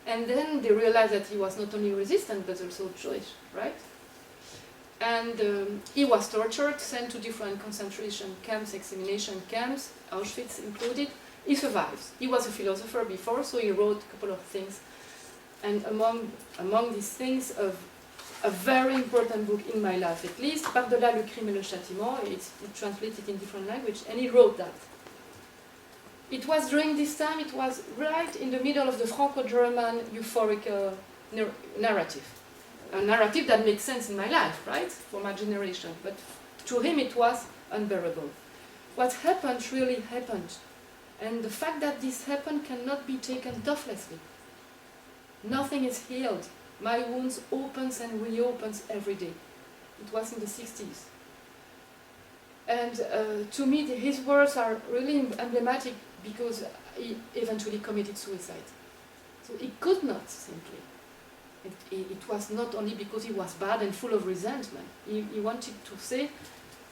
And then they realized that he was not only resistant but also Jewish, right? And he was tortured, sent to different concentration camps, extermination camps, Auschwitz included. He survives. He was a philosopher before, so he wrote a couple of things. And among these things, a very important book in my life, at least, Par-delà le crime et le châtiment. It's translated in different languages, and he wrote that. It was during this time, it was right in the middle of the Franco-German euphoric narrative. A narrative that makes sense in my life, right, for my generation. But to him it was unbearable. What happened really happened. And the fact that this happened cannot be taken thoughtlessly. Nothing is healed. My wounds opens and reopens every day. It was in the 60s. And to me, his words are really emblematic because he eventually committed suicide. So he could not simply. It was not only because he was bad and full of resentment. He wanted to say,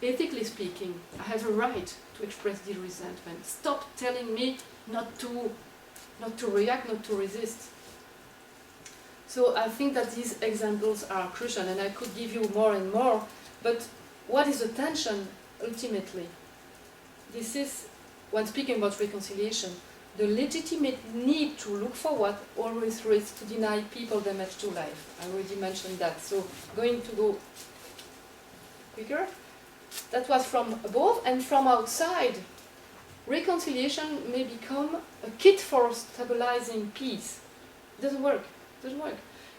ethically speaking, I have a right to express this resentment. Stop telling me not to react, not to resist. So I think that these examples are crucial, and I could give you more and more, but what is the tension ultimately? This is, when speaking about reconciliation, the legitimate need to look forward always risks to deny people damage to life. I already mentioned that, so going to go quicker. That was from above, and from outside, reconciliation may become a kit for stabilizing peace. It doesn't work.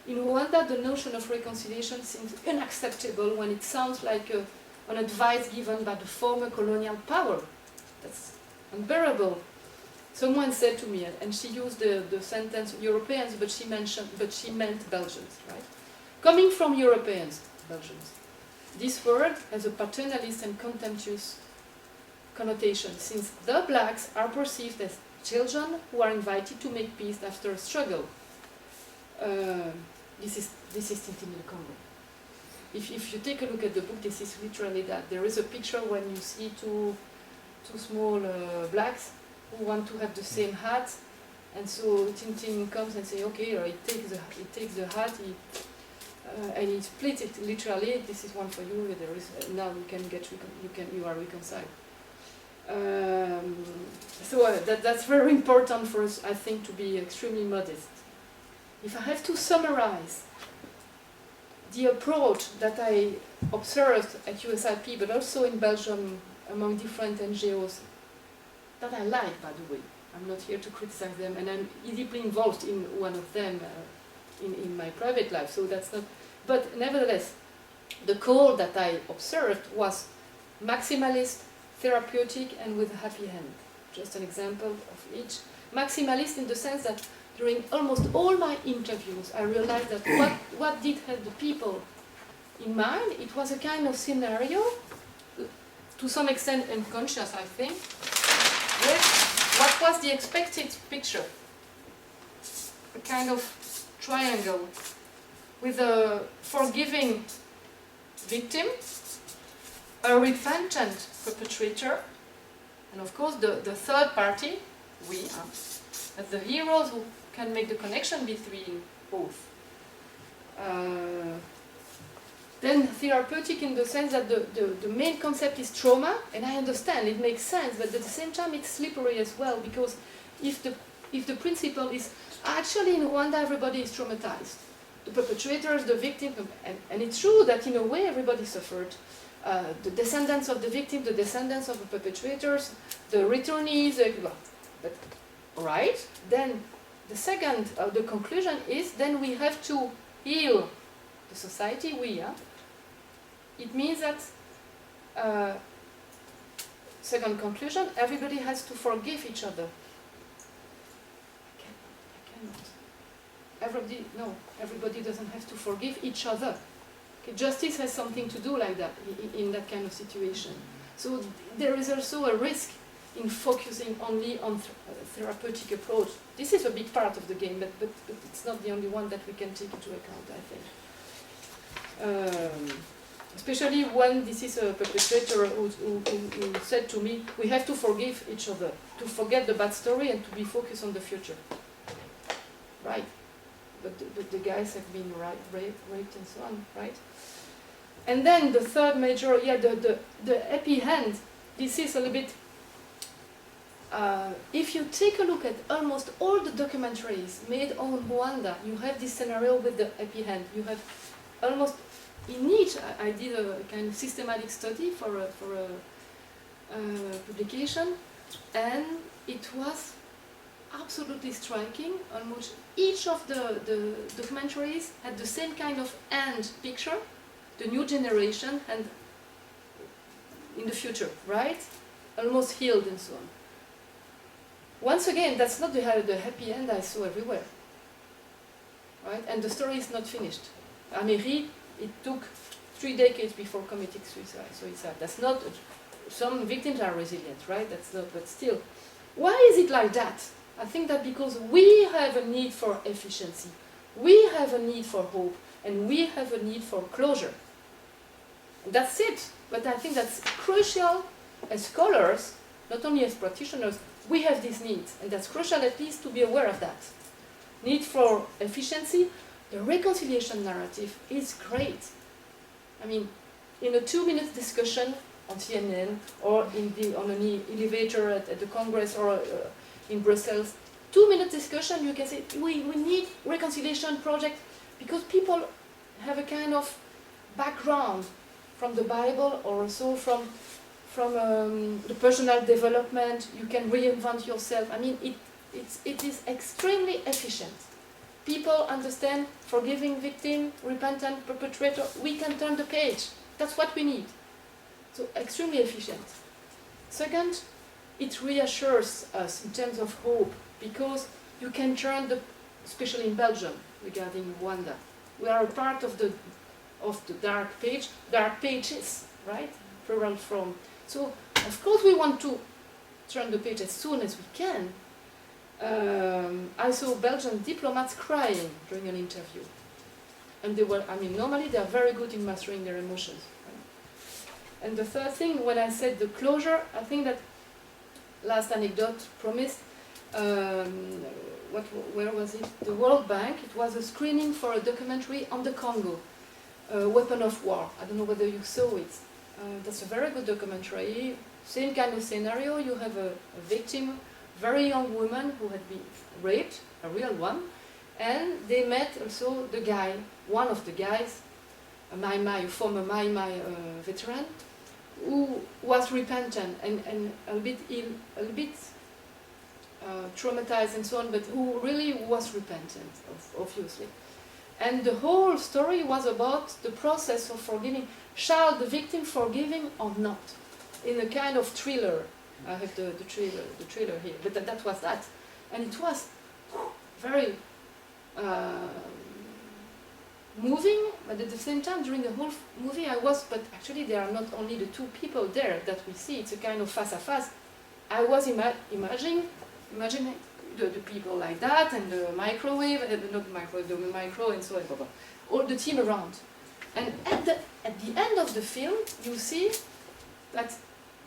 In Rwanda, the notion of reconciliation seems unacceptable when it sounds like an advice given by the former colonial power. That's unbearable. Someone said to me, and she used the sentence Europeans, but she meant Belgians, right? Coming from Europeans, Belgians. This word has a paternalist and contemptuous connotation, since the blacks are perceived as children who are invited to make peace after a struggle. This is Tintin in the Congo. If you take a look at the book, this is literally that. There is a picture when you see two small blacks who want to have the same hat, and so Tintin comes and says, okay, he takes the hat, and he splits it literally. This is one for you. There is now you are reconciled. So that's very important for us, I think, to be extremely modest. If I have to summarize the approach that I observed at USIP, but also in Belgium among different NGOs, that I like, by the way. I'm not here to criticize them, and I'm deeply involved in one of them in my private life, so that's not... But nevertheless, the call that I observed was maximalist, therapeutic, and with a happy hand. Just an example of each. Maximalist in the sense that during almost all my interviews, I realized that what did have the people in mind, it was a kind of scenario, to some extent unconscious, I think, with what was the expected picture. A kind of triangle with a forgiving victim, a repentant perpetrator, and of course the third party, we are, as the heroes who can make the connection between both. Then therapeutic in the sense that the main concept is trauma, and I understand, it makes sense, but at the same time it's slippery as well, because if the principle is, actually in Rwanda everybody is traumatized. The perpetrators, the victim, and it's true that in a way everybody suffered. the descendants of the victim, the descendants of the perpetrators, the returnees, but right, then the second, the conclusion is then we have to heal the society, It means that, second conclusion, everybody has to forgive each other. I cannot. Everybody doesn't have to forgive each other. Okay, justice has something to do like that, in that kind of situation. So there is also a risk in focusing only on therapeutic approach. This is a big part of the game, but it's not the only one that we can take into account, I think. Especially when this is a perpetrator who said to me, we have to forgive each other, to forget the bad story and to be focused on the future. Right. But the guys have been raped and so on, right? And then the third major, the happy end, this is a little bit, if you take a look at almost all the documentaries made on Rwanda, you have this scenario with the happy end. You have almost, in each, I did a kind of systematic study for a publication, and it was absolutely striking. Almost each of the documentaries had the same kind of end picture, the new generation and in the future, right? Almost healed and so on. Once again, that's not the happy end I saw everywhere, right? And the story is not finished. Améry, it took 3 decades before committing suicide. That's not, some victims are resilient, right? That's not, but still. Why is it like that? I think that because we have a need for efficiency, we have a need for hope, and we have a need for closure. That's it. But I think that's crucial as scholars, not only as practitioners, we have these needs, and that's crucial at least to be aware of that. Need for efficiency. The reconciliation narrative is great. I mean, in a 2-minute discussion on CNN or on an elevator at the Congress or in Brussels, 2-minute discussion, you can say, we need reconciliation project because people have a kind of background from the Bible or also from the personal development. You can reinvent yourself. I mean, it is extremely efficient. People understand forgiving victim, repentant perpetrator. We can turn the page. That's what we need. So extremely efficient. Second, it reassures us in terms of hope because you can turn especially in Belgium regarding Rwanda. We are a part of the dark pages, right? Plural from. So of course we want to turn the page as soon as we can. I saw Belgian diplomats crying during an interview. And they were, normally they are very good in mastering their emotions. Right? And the third thing, when I said the closure, I think that last anecdote promised, where was it? The World Bank, it was a screening for a documentary on the Congo, Weapon of War. I don't know whether you saw it. That's a very good documentary. Same kind of scenario, you have a victim, very young woman who had been raped, a real one, and they met also the guy, one of the guys, a former Mai veteran, who was repentant and a bit traumatized and so on, but who really was repentant, obviously. And the whole story was about the process of forgiving. Shall the victim forgive him or not? In a kind of thriller. I have the trailer here, but that was that. And it was very moving, but at the same time, during the whole movie, but actually there are not only the two people there that we see, it's a kind of face-à-face. I was imagining the people like that, and the microwave, not microwave, the micro, and so on, all the team around. And at the end of the film, you see that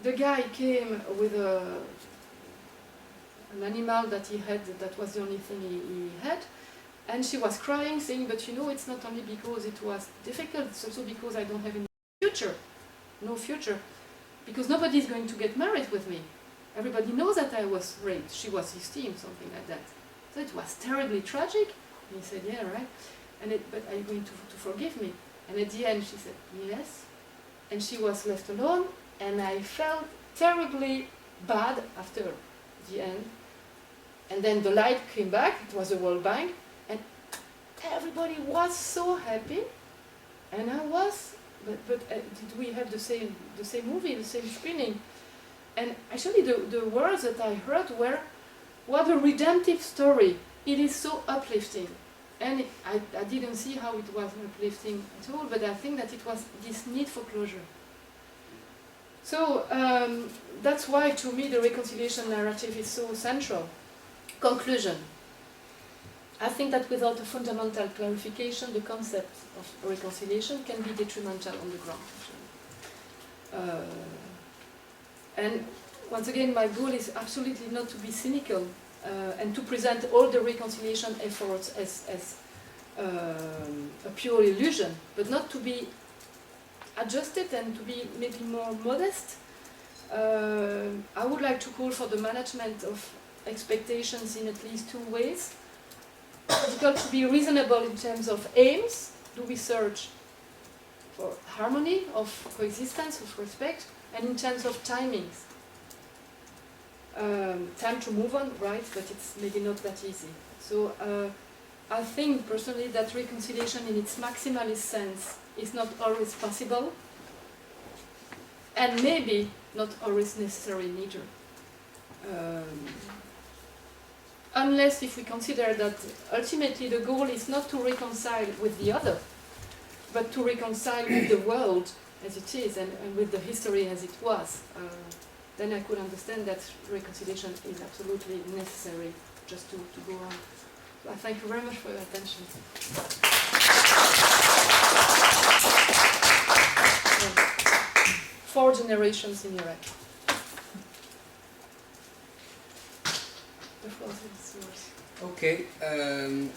the guy came with an animal that he had, that was the only thing he had, and she was crying, saying, but it's not only because it was difficult, it's also because I don't have any future. No future. Because nobody is going to get married with me. Everybody knows that I was raped. She was 16, something like that. So it was terribly tragic. And he said, yeah, right. But are you going to forgive me? And at the end she said, yes. and she was left alone, and I felt terribly bad after the end. And then the light came back, it was the World Bank, and everybody was so happy, and I was, but did we have the same movie, the same screening? And actually the words that I heard were, what a redemptive story, it is so uplifting. And I didn't see how it was uplifting at all, but I think that it was this need for closure. So that's why, to me, the reconciliation narrative is so central. Conclusion. I think that without a fundamental clarification, the concept of reconciliation can be detrimental on the ground. And once again, my goal is absolutely not to be cynical and to present all the reconciliation efforts as a pure illusion, but not to be adjusted and to be maybe more modest. I would like to call for the management of expectations in at least two ways. It's got to be reasonable in terms of aims. Do we search for harmony, of coexistence, of respect, and in terms of timings? Time to move on, right, but it's maybe not that easy. So I think personally that reconciliation in its maximalist sense is not always possible, and maybe not always necessary neither. Unless if we consider that ultimately the goal is not to reconcile with the other, but to reconcile with the world as it is and with the history as it was, then I could understand that reconciliation is absolutely necessary just to go on. So I thank you very much for your attention. 4 generations in Iraq. The floor is yours. Okay,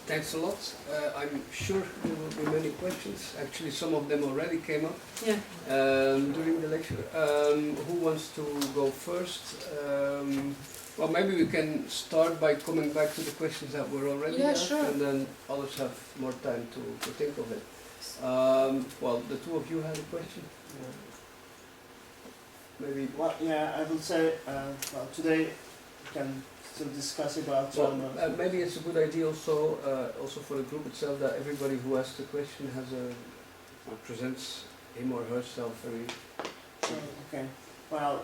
thanks a lot. I'm sure there will be many questions. Actually, some of them already came up during the lecture. Who wants to go first? Well, maybe we can start by coming back to the questions that were already asked, sure. and then others have more time to think of it. Well, the two of you had a question. Maybe. Well, yeah, I would say, well, today we can still discuss about trauma. Well, maybe it's a good idea also for the group itself, that everybody who asks a question has presents him or herself very. Okay. Well,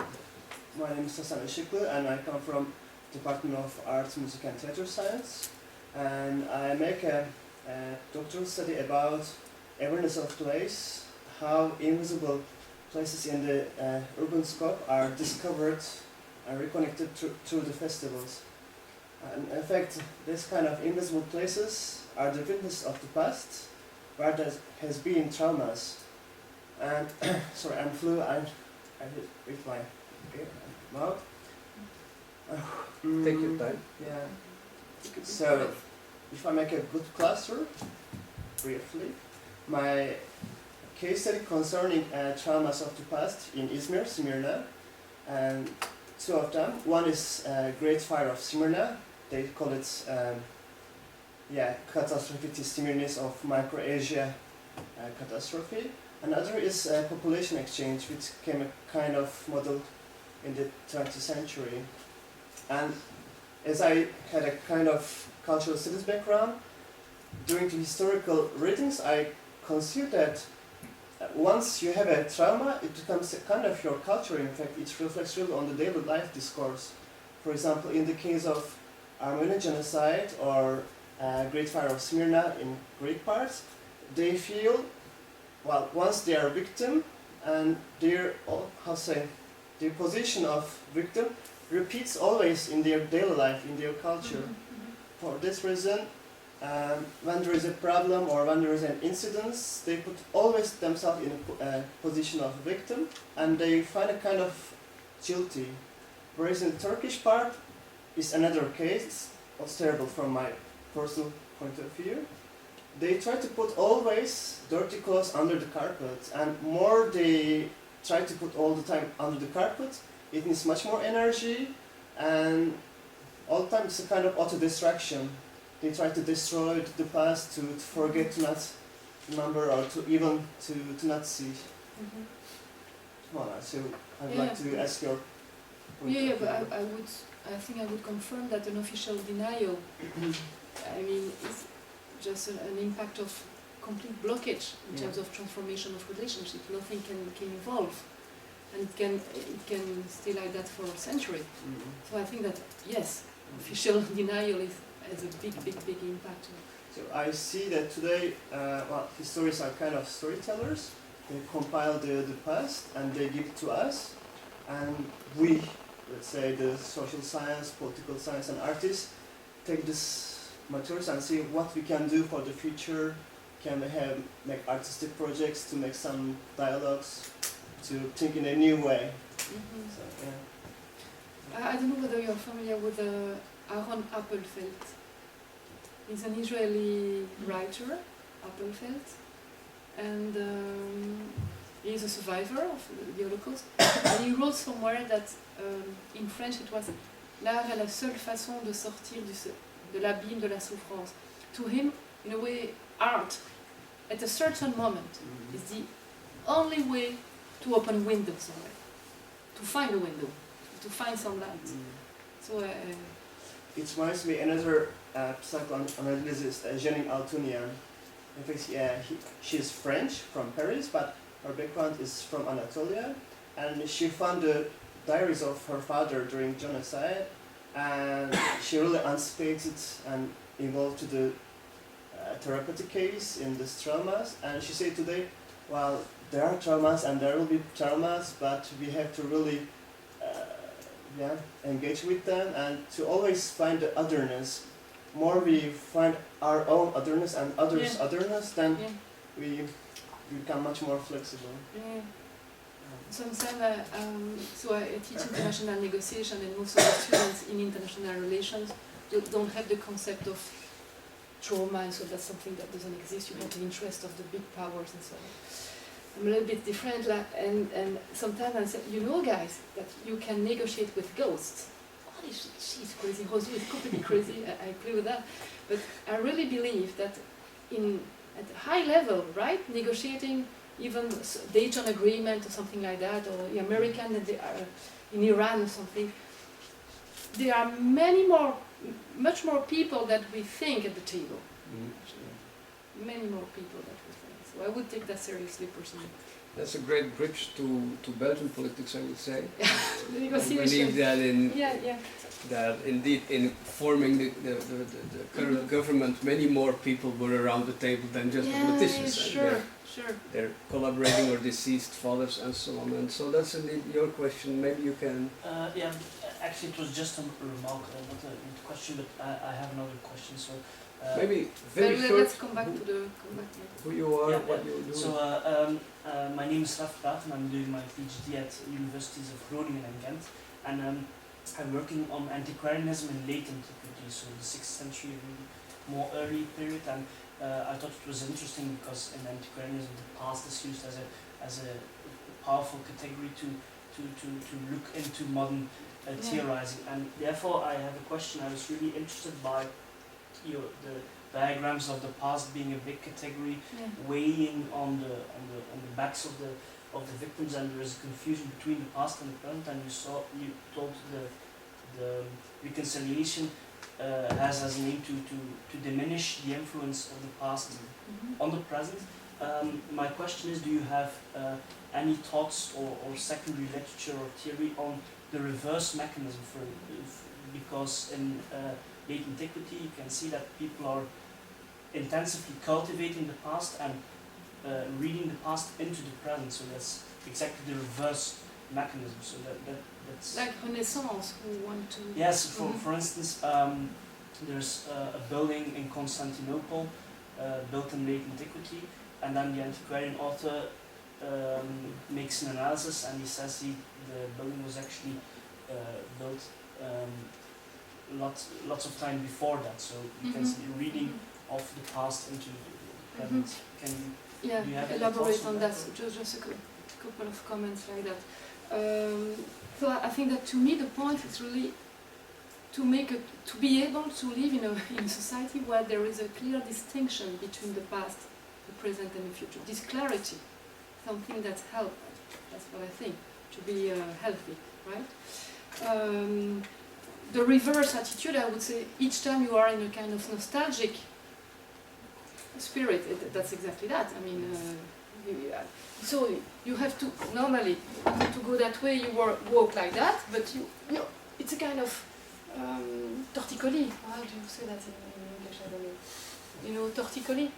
my name is Hasan Işıklı, and I come from Department of Arts, Music and Theatre Science, and I make a doctoral study about awareness of place, how invisible places in the urban scope are discovered and reconnected through the festivals. And in fact, this kind of invisible places are the witness of the past, where there has been traumas. And sorry, I'm flu. I hit with my mouth. Take your time. Yeah. So, if I make a good cluster, briefly, my case study concerning traumas of the past in Izmir, Smyrna, and 2 of them. One is Great Fire of Smyrna. They call it, catastrophe testimonies of Micronesia catastrophe. Another is population exchange, which became a kind of model in the 20th century. And as I had a kind of cultural studies background, during the historical readings, I considered that once you have a trauma, it becomes a kind of your culture. In fact, it reflects really on the daily life discourse. For example, in the case of Armenian genocide or Great Fire of Smyrna in Greek parts, they feel, well, once they are victim, and their position of victim repeats always in their daily life, in their culture. For this reason, when there is a problem or when there is an incident, they put always themselves in a position of victim, and they find a kind of guilty. Whereas in the Turkish part is another case. It's terrible from my personal point of view. They try to put always dirty clothes under the carpet, and more they try to put all the time under the carpet, it needs much more energy, and all the time it's a kind of auto-distraction. They try to destroy the past, to forget, to not remember, or to even to not see. Voilà, so I'd Yeah. like to ask your point Yeah, of but view. I think I would confirm that an official denial, I mean, is just an impact of complete blockage in Yeah. terms of transformation of relationship. Nothing can evolve, and it can stay like that for a century. Mhm. So I think that yes, official denial has a big impact. So I see that today, well, historians are kind of storytellers. They compile the past and they give it to us, and we, let's say the social science, political science, and artists take this materials and see what we can do for the future. Can we make artistic projects to make some dialogues, to think in a new way? So yeah. I don't know whether you're familiar with Aaron Appelfeld. He's an Israeli writer, Appelfeld, and he's a survivor of the Holocaust. And he wrote somewhere that in French it was l'art est la seule façon de sortir de l'abîme de la souffrance. To him, in a way, art at a certain moment is the only way to open a window somewhere, to find a window, to find some light. So It reminds me another psychoanalyst, Jeanine Altounian. In fact, she is French from Paris, but her background is from Anatolia, and she found the diaries of her father during genocide, and she really anticipated and involved to the therapeutic case in these traumas. And she said today, well, there are traumas and there will be traumas, but we have to really engage with them and to always find the otherness. More we find our own otherness and others' otherness, then we become much more flexible. Yeah. Sometimes, so I teach international negotiation, and most of the students in international relations don't have the concept of trauma, and so that's something that doesn't exist. You have the interest of the big powers and so on. I'm a little bit different, and sometimes I say, you know, guys, that you can negotiate with ghosts. Oh, she's crazy. Rosoux is completely crazy. I agree with that, but I really believe that at a high level, right, negotiating even Dayton Agreement or something like that, or the American that they are in Iran or something, there are much more people that we think at the table. Many more people that we think. So I would take that seriously personally. That's a great bridge to Belgian politics, I would say. The I negotiation. believe that Yeah. indeed in forming the current government, many more people were around the table than just the politicians. Sure. They're collaborating or deceased fathers and so on. And so that's indeed your question. Maybe you can. Actually, it was just a remark, not a question, but I have another question. So Maybe very short. Let's come back to the who you are, what you're doing. So my name is Raf Praat and I'm doing my PhD at universities of Groningen and Ghent, and I'm working on antiquarianism in late antiquity, so the 6th century, more early period, and I thought it was interesting because in antiquarianism the past is used as a powerful category to look into modern theorizing, and therefore I have a question. I was really interested by the diagrams of the past being a big category, weighing on the backs of the victims, and there is a confusion between the past and the present. And you told the reconciliation has as an aim to diminish the influence of the past on the present. My question is, do you have any thoughts or secondary literature or theory on the reverse mechanism because in late antiquity you can see that people are intensively cultivating the past and reading the past into the present, so that's exactly the reverse mechanism. So that's like Renaissance, who want to. Yes, for instance, there's a building in Constantinople built in late antiquity, and then the antiquarian author makes an analysis and he says the building was actually built lots of time before that, so you can see the reading of the past into the present. Can you do you have any elaborate thoughts on that? So just a couple of comments like that. So I think that to me the point is really to be able to live in a society where there is a clear distinction between the past, the present, and the future. This clarity, something that helps That's what I think, to be healthy, right? The reverse attitude, I would say, each time you are in a kind of nostalgic spirit, that's exactly that. I mean, so you have to, normally, to go that way, you walk like that, but you know, it's a kind of torticolis. How do you say that in English? I don't know. You know, torticolis?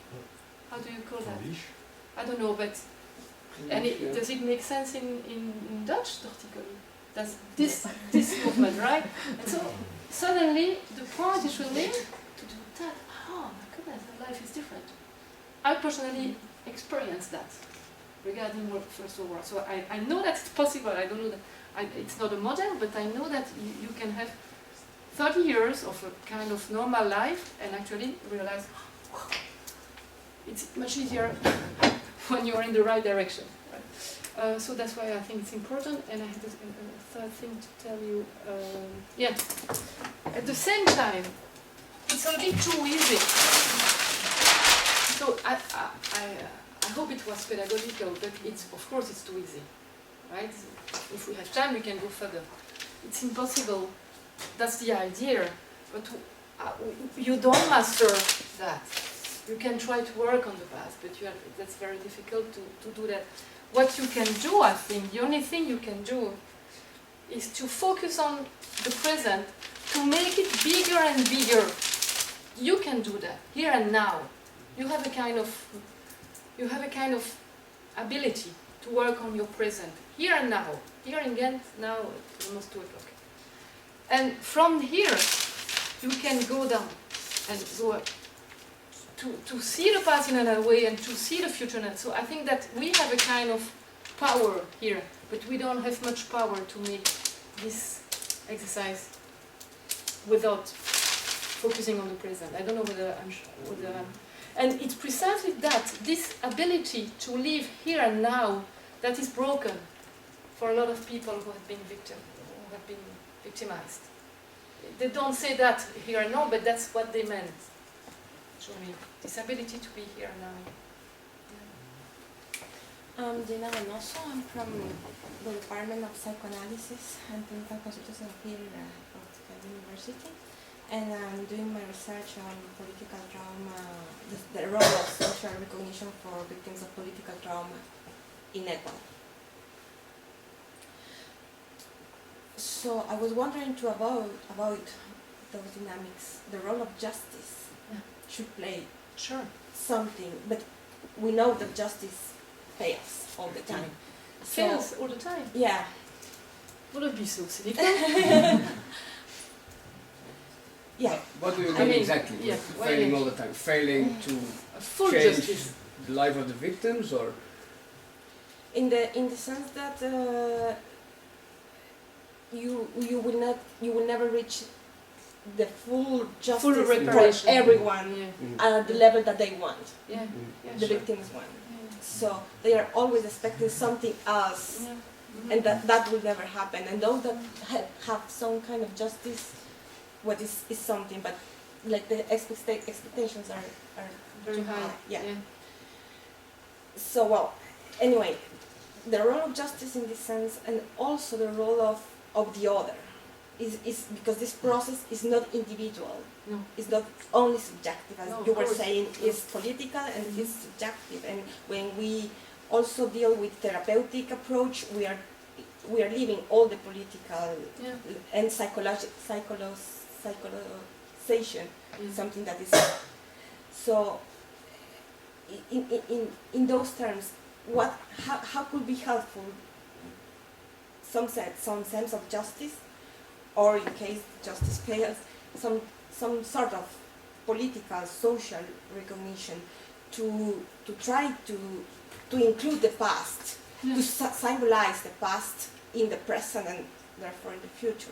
How do you call that? I don't know, but does it make sense in Dutch, torticolis? That's this movement, right? And so suddenly the point is really to do that. Oh my goodness, life is different. I personally experienced that regarding First World War. So I know that it's possible. I don't know that it's not a model, but I know that you can have 30 years of a kind of normal life and actually realize it's much easier when you're in the right direction. Right? So that's why I think it's important. And I have a third thing to tell you. Yeah. At the same time, it's a bit too easy. So I hope it was pedagogical, but of course it's too easy, right? If we have time, we can go further. It's impossible. That's the idea, but you don't master that. You can try to work on the past, but that's very difficult to do that. What you can do, I think, the only thing you can do is to focus on the present, to make it bigger and bigger. You can do that, here and now. You have a kind of ability to work on your present, here and now. Here in Ghent, now it's almost 2 o'clock. And from here, you can go down and go up. To see the past in another way and to see the future. So I think that we have a kind of power here, but we don't have much power to make this exercise without focusing on the present. I don't know whether and it's precisely that, this ability to live here and now, that is broken for a lot of people who have been victimized. They don't say that here and now, but that's what they meant. To me, this ability to be here now. Dina Reynoso, I'm from the Department of Psychoanalysis and Clinical Constitutional Theory at the University, and I'm doing my research on political trauma, the role of social recognition for victims of political trauma in Ecuador. So I was wondering about those dynamics, the role of justice. Should play something, but we know that justice fails all the time. Fails all the time? Yeah. Would it be so cynical? Yeah. What do you mean exactly? Yeah, Failing all the time? Failing to full change justice. the life of the victims, or? In the sense that you will never reach the full justice for everyone at the level that they want, the victims want. So they are always expecting something else, and that will never happen. And those that have some kind of justice, what is something, but like the expectations are very high. Yeah. So well, anyway, the role of justice in this sense, and also the role of the other. Is because this process is not individual. No. It's not only subjective, as you were saying. No. It's political and it's subjective. And when we also deal with therapeutic approach, we are leaving all the political and psychologization, something that is so. In those terms, how could be helpful some sense of justice, or in case justice fails, some sort of political, social recognition to try to include the past, to symbolize the past in the present and therefore in the future.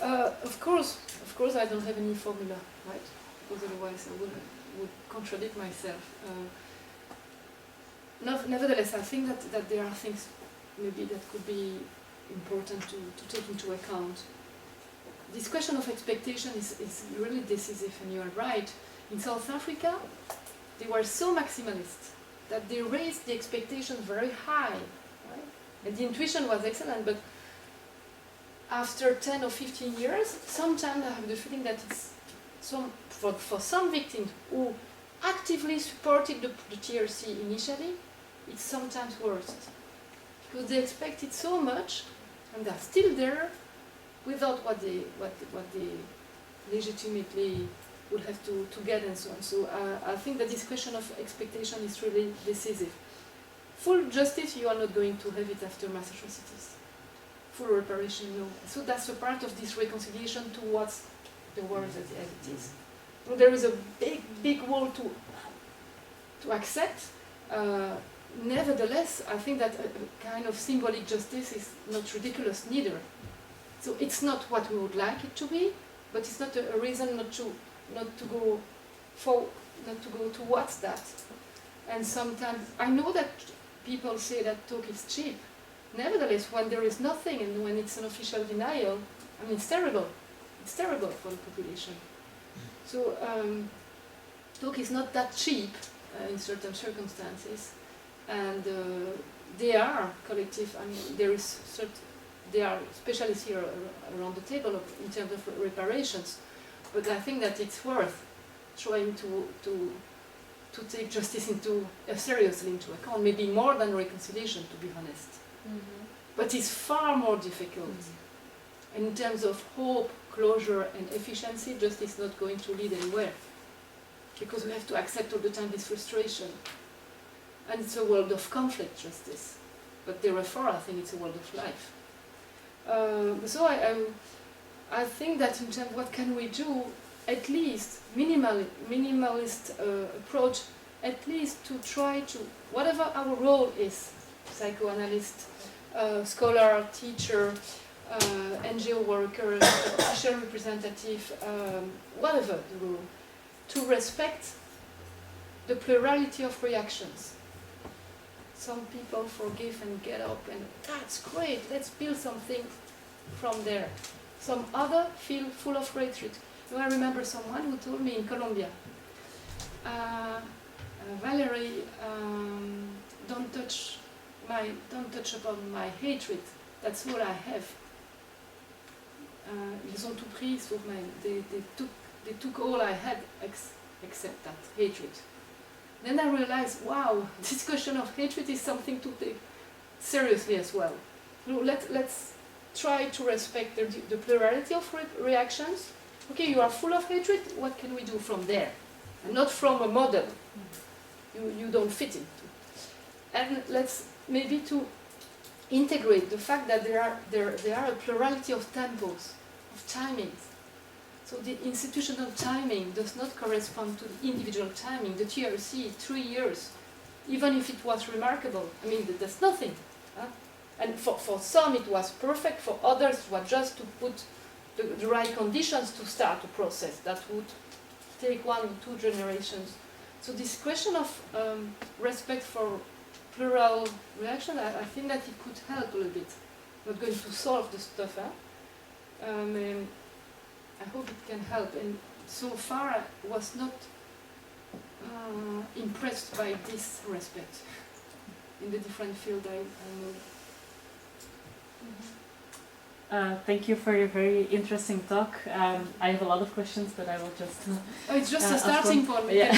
Of course, I don't have any formula, right? Because otherwise I would contradict myself. Nevertheless, I think that there are things maybe that could be important to take into account. This question of expectation is really decisive, and you are right. In South Africa, they were so maximalist that they raised the expectations very high, right? And the intuition was excellent, but after 10 or 15 years, sometimes I have the feeling that it's for some victims who actively supported the TRC initially, it's sometimes worse. Because they expected so much, and they're still there without what they legitimately would have to get and so on. So I think that this question of expectation is really decisive. Full justice, you are not going to have it after mass atrocities. Full reparation, no. So that's a part of this reconciliation towards the world as it is. So there is a big wall to accept. Nevertheless, I think that a kind of symbolic justice is not ridiculous neither. So it's not what we would like it to be, but it's not a reason not to go towards that. And sometimes I know that people say that talk is cheap. Nevertheless, when there is nothing and when it's an official denial, I mean, it's terrible. It's terrible for the population. So talk is not that cheap in certain circumstances, and they are collective. I mean, there are specialists here around the table in terms of reparations, but I think that it's worth trying to take justice seriously into account, maybe more than reconciliation, to be honest. Mm-hmm. But it's far more difficult. Mm-hmm. And in terms of hope, closure and efficiency, justice is not going to lead anywhere. Because we have to accept all the time this frustration. And it's a world of conflict, justice. But therefore, I think it's a world of life. So I think that in terms of what can we do, at least minimalist approach, at least to try to, whatever our role is, psychoanalyst, scholar, teacher, NGO worker, official representative, whatever the role, to respect the plurality of reactions. Some people forgive and get up and that's great, let's build something from there. Some other feel full of hatred. I remember someone who told me in Colombia, Valerie, don't touch upon my hatred. That's all I have. Ils ont tout pris sur they took all I had except that hatred. Then I realized, wow, this question of hatred is something to take seriously as well. Let's try to respect the plurality of reactions. Okay, you are full of hatred, what can we do from there? And not from a model you don't fit into. And let's maybe to integrate the fact that there are a plurality of tempos, of timings. So the institutional timing does not correspond to the individual timing. The TRC, 3 years, even if it was remarkable, I mean, that's nothing. Huh? And for some it was perfect, for others it was just to put the right conditions to start a process that would take 1 or 2 generations. So this question of respect for plural reaction, I think that it could help a little bit. Not going to solve the stuff, I hope it can help. And so far I was not impressed by this respect in the different field I know. Thank you for your very interesting talk. I have a lot of questions, but I will just... it's just a starting point. Yeah.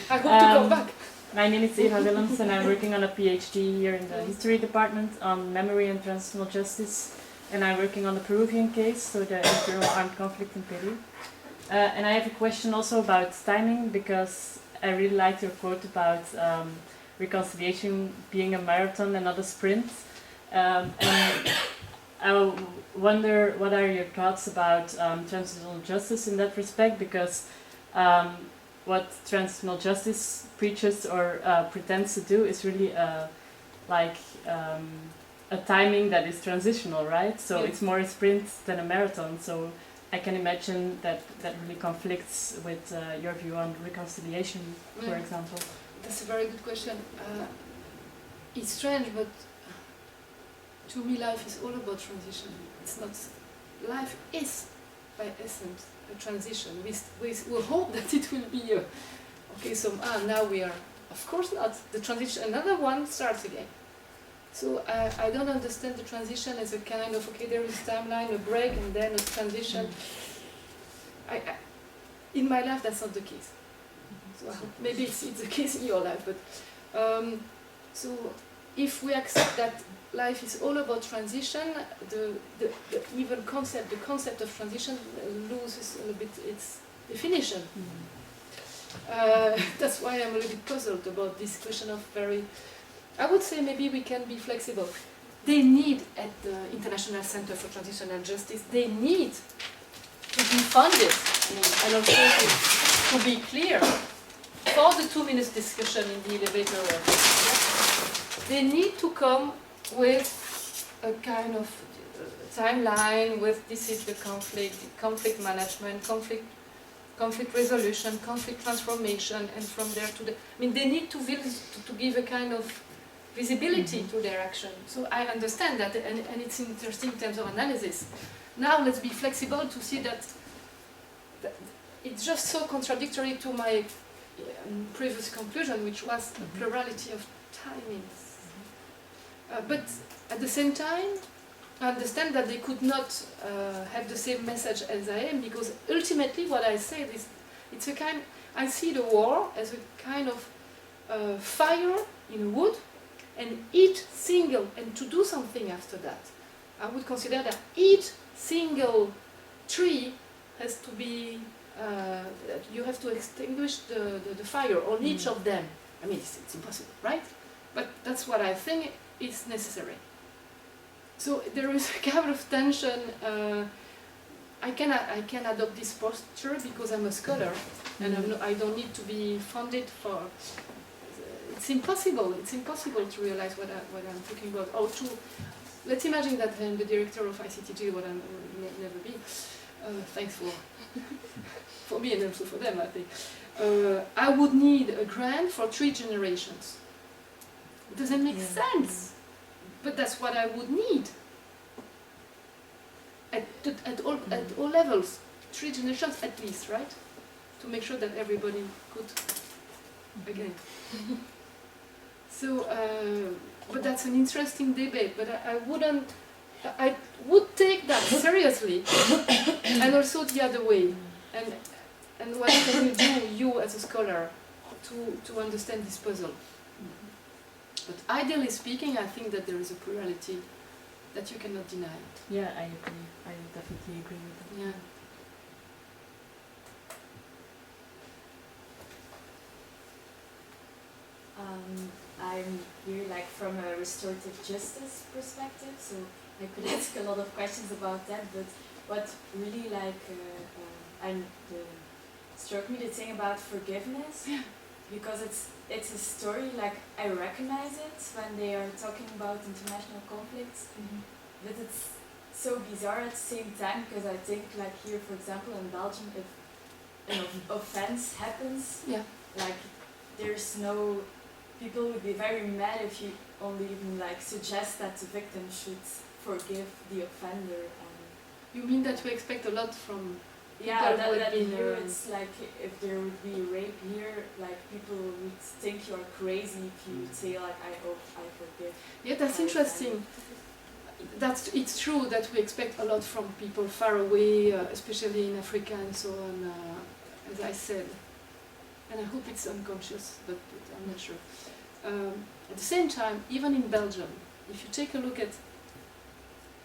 I hope to come back. My name is Eva Willems and I'm working on a PhD here in the history department on memory and transitional justice. And I'm working on the Peruvian case, so the internal armed conflict in Peru. And I have a question also about timing, because I really liked your quote about reconciliation being a marathon and not a sprint. And I wonder, what are your thoughts about transitional justice in that respect? Because what transitional justice preaches or pretends to do is really a timing that is transitional, right? So yeah. It's more a sprint than a marathon. So I can imagine that really conflicts with your view on reconciliation, for example. That's a very good question. It's strange, but to me life is all about transition. It's not, life is by essence a transition. We hope that it will be okay, so now we are Of course not. The transition, another one starts again. So I don't understand the transition as a kind of, okay, there is a timeline, a break, and then a transition. In my life, that's not the case. So maybe it's the case in your life, but so if we accept that life is all about transition, the concept of transition loses a little bit its definition. That's why I'm a little bit puzzled about this question of I would say maybe we can be flexible. They need, at the International Center for Transitional Justice, they need to be funded, and also to be clear, for the 2 minutes discussion in the elevator, they need to come with a kind of timeline with this is the conflict management, conflict resolution, conflict transformation, and from there to the... they need to give a kind of visibility to their action. So I understand that, and it's interesting in terms of analysis. Now let's be flexible to see that it's just so contradictory to my previous conclusion, which was a plurality of timings. But at the same time, I understand that they could not have the same message as I am, because ultimately what I say is, I see the war as a kind of fire in a wood, and to do something after that. I would consider that each single tree has to be, you have to extinguish the fire on each of them. It's impossible, right? But that's what I think is necessary. So there is a kind of tension. I can adopt this posture because I'm a scholar, and I don't need to be funded for. It's impossible to realize what I'm talking about. Or let's imagine that I'm the director of ICTG, what I will never be. Thanks for me and also for them, I think. I would need a grant for 3 generations. It doesn't make sense, but that's what I would need. At all levels, 3 generations at least, right? To make sure that everybody could again. So, but that's an interesting debate. But I would take that seriously, and also the other way. And what can you do, you as a scholar, to understand this puzzle? But ideally speaking, I think that there is a plurality that you cannot deny. Yeah, I agree. I definitely agree with that. Yeah. I'm here from a restorative justice perspective, so I could ask a lot of questions about that, but what really struck me, the thing about forgiveness, because it's a story, I recognize it when they are talking about international conflicts, but it's so bizarre at the same time, because I think here, for example, in Belgium, if an offense happens, there's no... People would be very mad if you only even suggest that the victim should forgive the offender. You mean that we expect a lot from people? Yeah, that here it's if there would be rape here, people would think you're crazy if you say I forgive. Yeah, that's interesting. It's true that we expect a lot from people far away, especially in Africa and so on, as I said. And I hope it's unconscious, but I'm not sure. At the same time, even in Belgium, if you take a look at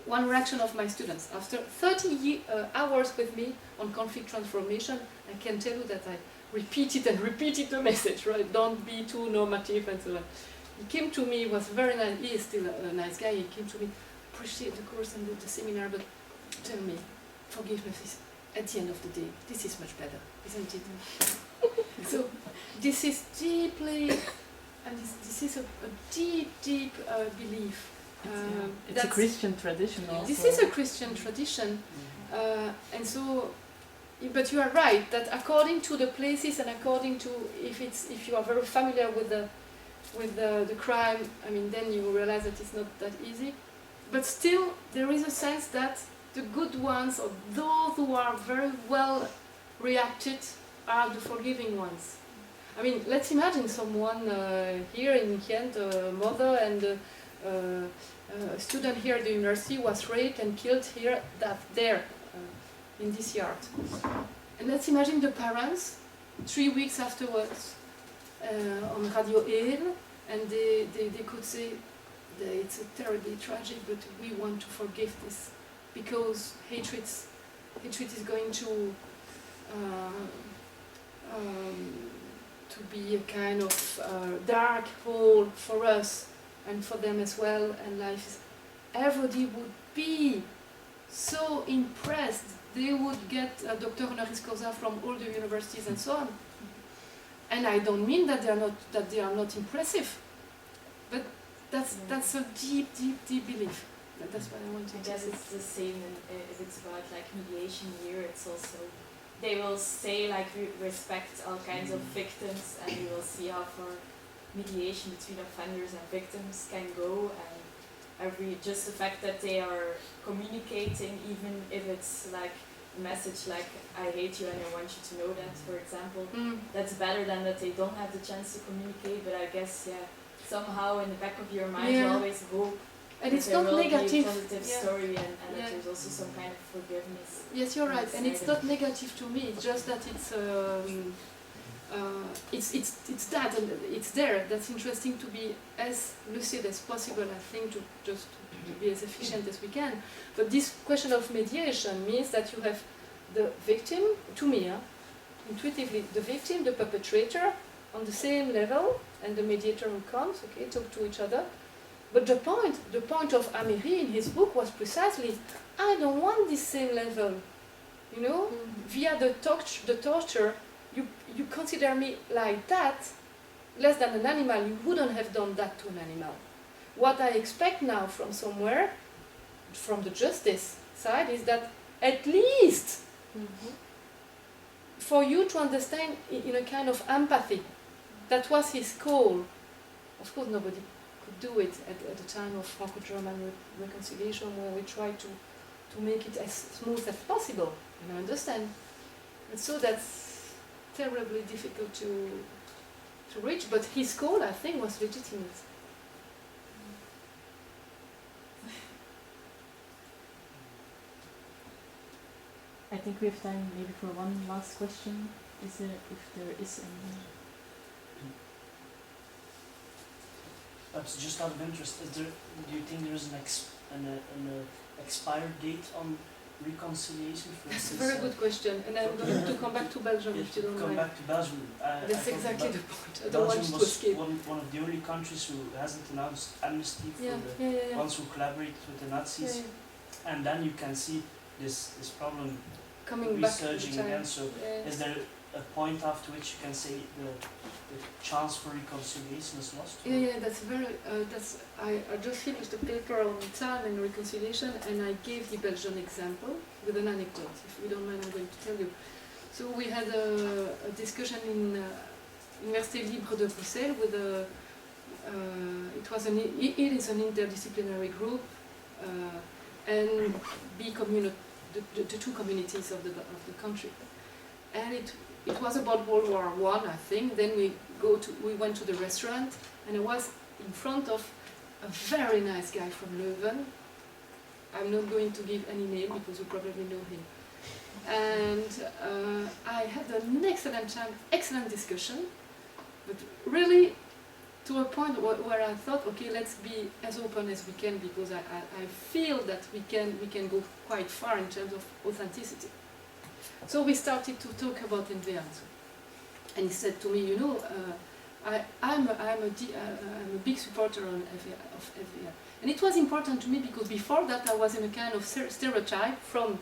one reaction of my students, after 30 hours with me on conflict transformation, I can tell you that I repeated the message, right? Don't be too normative and so on. He came to me, was very nice, he is still a nice guy, he came to me, appreciate the course and the seminar, but tell me, forgiveness is, at the end of the day, this is much better, isn't it? So, this is deeply, and this is a deep belief. It's a Christian tradition also. This is a Christian tradition, and so, but you are right that according to the places and according to if you are very familiar with the crime, then you realize that it's not that easy. But still, there is a sense that the good ones, or those who are very well reacted, are the forgiving ones. I mean, let's imagine someone here in Ghent, a mother and a student here at the university was raped and killed here, there, in this yard. And let's imagine the parents, 3 weeks afterwards, on Radio 1, and they could say that it's terribly tragic, but we want to forgive this, because hatred is going to be a kind of dark hole for us and for them as well, and life is, everybody would be so impressed. They would get a Dr. Honoris Causa from all the universities and so on. And I don't mean that they are not impressive, but that's a deep belief. That's what I want to I guess it's the same if it's about like mediation here. It's also, they will say like we respect all kinds of victims, and you will see how far mediation between offenders and victims can go, and just the fact that they are communicating, even if it's like a message like I hate you and I want you to know that, for example, that's better than that they don't have the chance to communicate. But I guess somehow in the back of your mind you always hope. And it's not negative. Be a positive story, and that there's also some kind of forgiveness. Yes, you're right, and it's not negative to me. It's just that it's that, and it's there. That's interesting to be as lucid as possible. I think to just be as efficient as we can. But this question of mediation means that you have the victim, to me, intuitively, the victim, the perpetrator, on the same level, and the mediator who comes, okay, talk to each other. But the point of Améry in his book was precisely, I don't want this same level, you know, via the torture, you consider me like that, less than an animal. You wouldn't have done that to an animal. What I expect now from somewhere, from the justice side, is that at least for you to understand in a kind of empathy. That was his call. Of course, nobody could do it at the time of Franco-German reconciliation, where we tried to make it as smooth as possible. And I understand. And so that's terribly difficult to reach. But his call, I think, was legitimate. I think we have time maybe for one last question. If there is any? Just out of interest, do you think there is an expired date on reconciliation? For That's instance, a very good question, and I'm going to come back to Belgium if you don't come mind. back to Belgium. That's exactly the point. I don't Belgium want to was escape. one of the only countries who hasn't announced amnesty for the ones who collaborated with the Nazis. And then you can see this problem coming resurging back again. So is there a point after which you can say the chance for reconciliation is lost? Yeah, that's very. I just finished a paper on time and reconciliation, and I gave the Belgian example with an anecdote. If you don't mind, I'm going to tell you. So we had a discussion in Université Libre de Bruxelles with it is an interdisciplinary group, and the two communities of the country, and it was about World War I, I think. Then we went to the restaurant, and I was in front of a very nice guy from Leuven. I'm not going to give any name because you probably know him. And I had an excellent time, excellent discussion, but really to a point where I thought, okay, let's be as open as we can, because I feel that we can go quite far in terms of authenticity. So we started to talk about NVA. And he said to me, you know, I'm a big supporter of NVA. And it was important to me because before that I was in a kind of stereotype from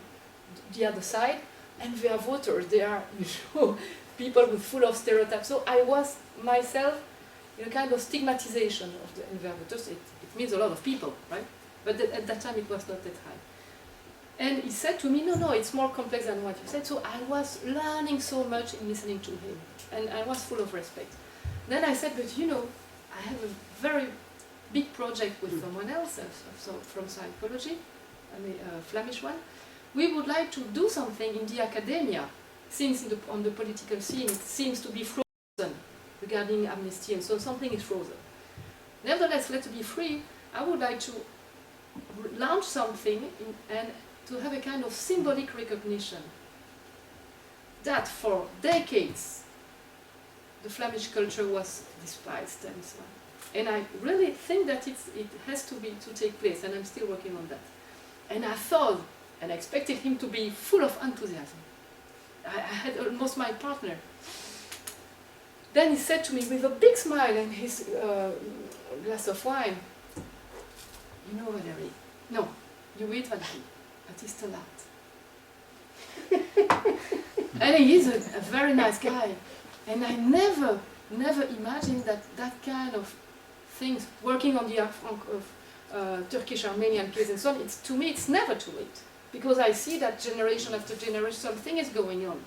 the other side. NVA voters, they are, you know, people with full of stereotypes. So I was myself in a kind of stigmatization of the NVA voters. It means a lot of people, right? But at that time it was not that high. And he said to me, no, it's more complex than what you said. So I was learning so much in listening to him, and I was full of respect. Then I said, but you know, I have a very big project with someone else, from psychology, a Flemish one. We would like to do something in the academia, since on the political scene it seems to be frozen. regarding amnesty, and so something is frozen. Nevertheless, let's be free. I would like to launch something and to have a kind of symbolic recognition that for decades the Flemish culture was despised and so on. And I really think that it has to take place, and I'm still working on that. And I thought, and I expected him to be full of enthusiasm. I had almost my partner. Then he said to me with a big smile and his glass of wine, "You know, Valerie, no, you read Valerie, but it's too late." And he is a very nice guy. And I never imagined that kind of things, working on the Turkish-Armenian case and so on, to me it's never too late. Because I see that generation after generation something is going on.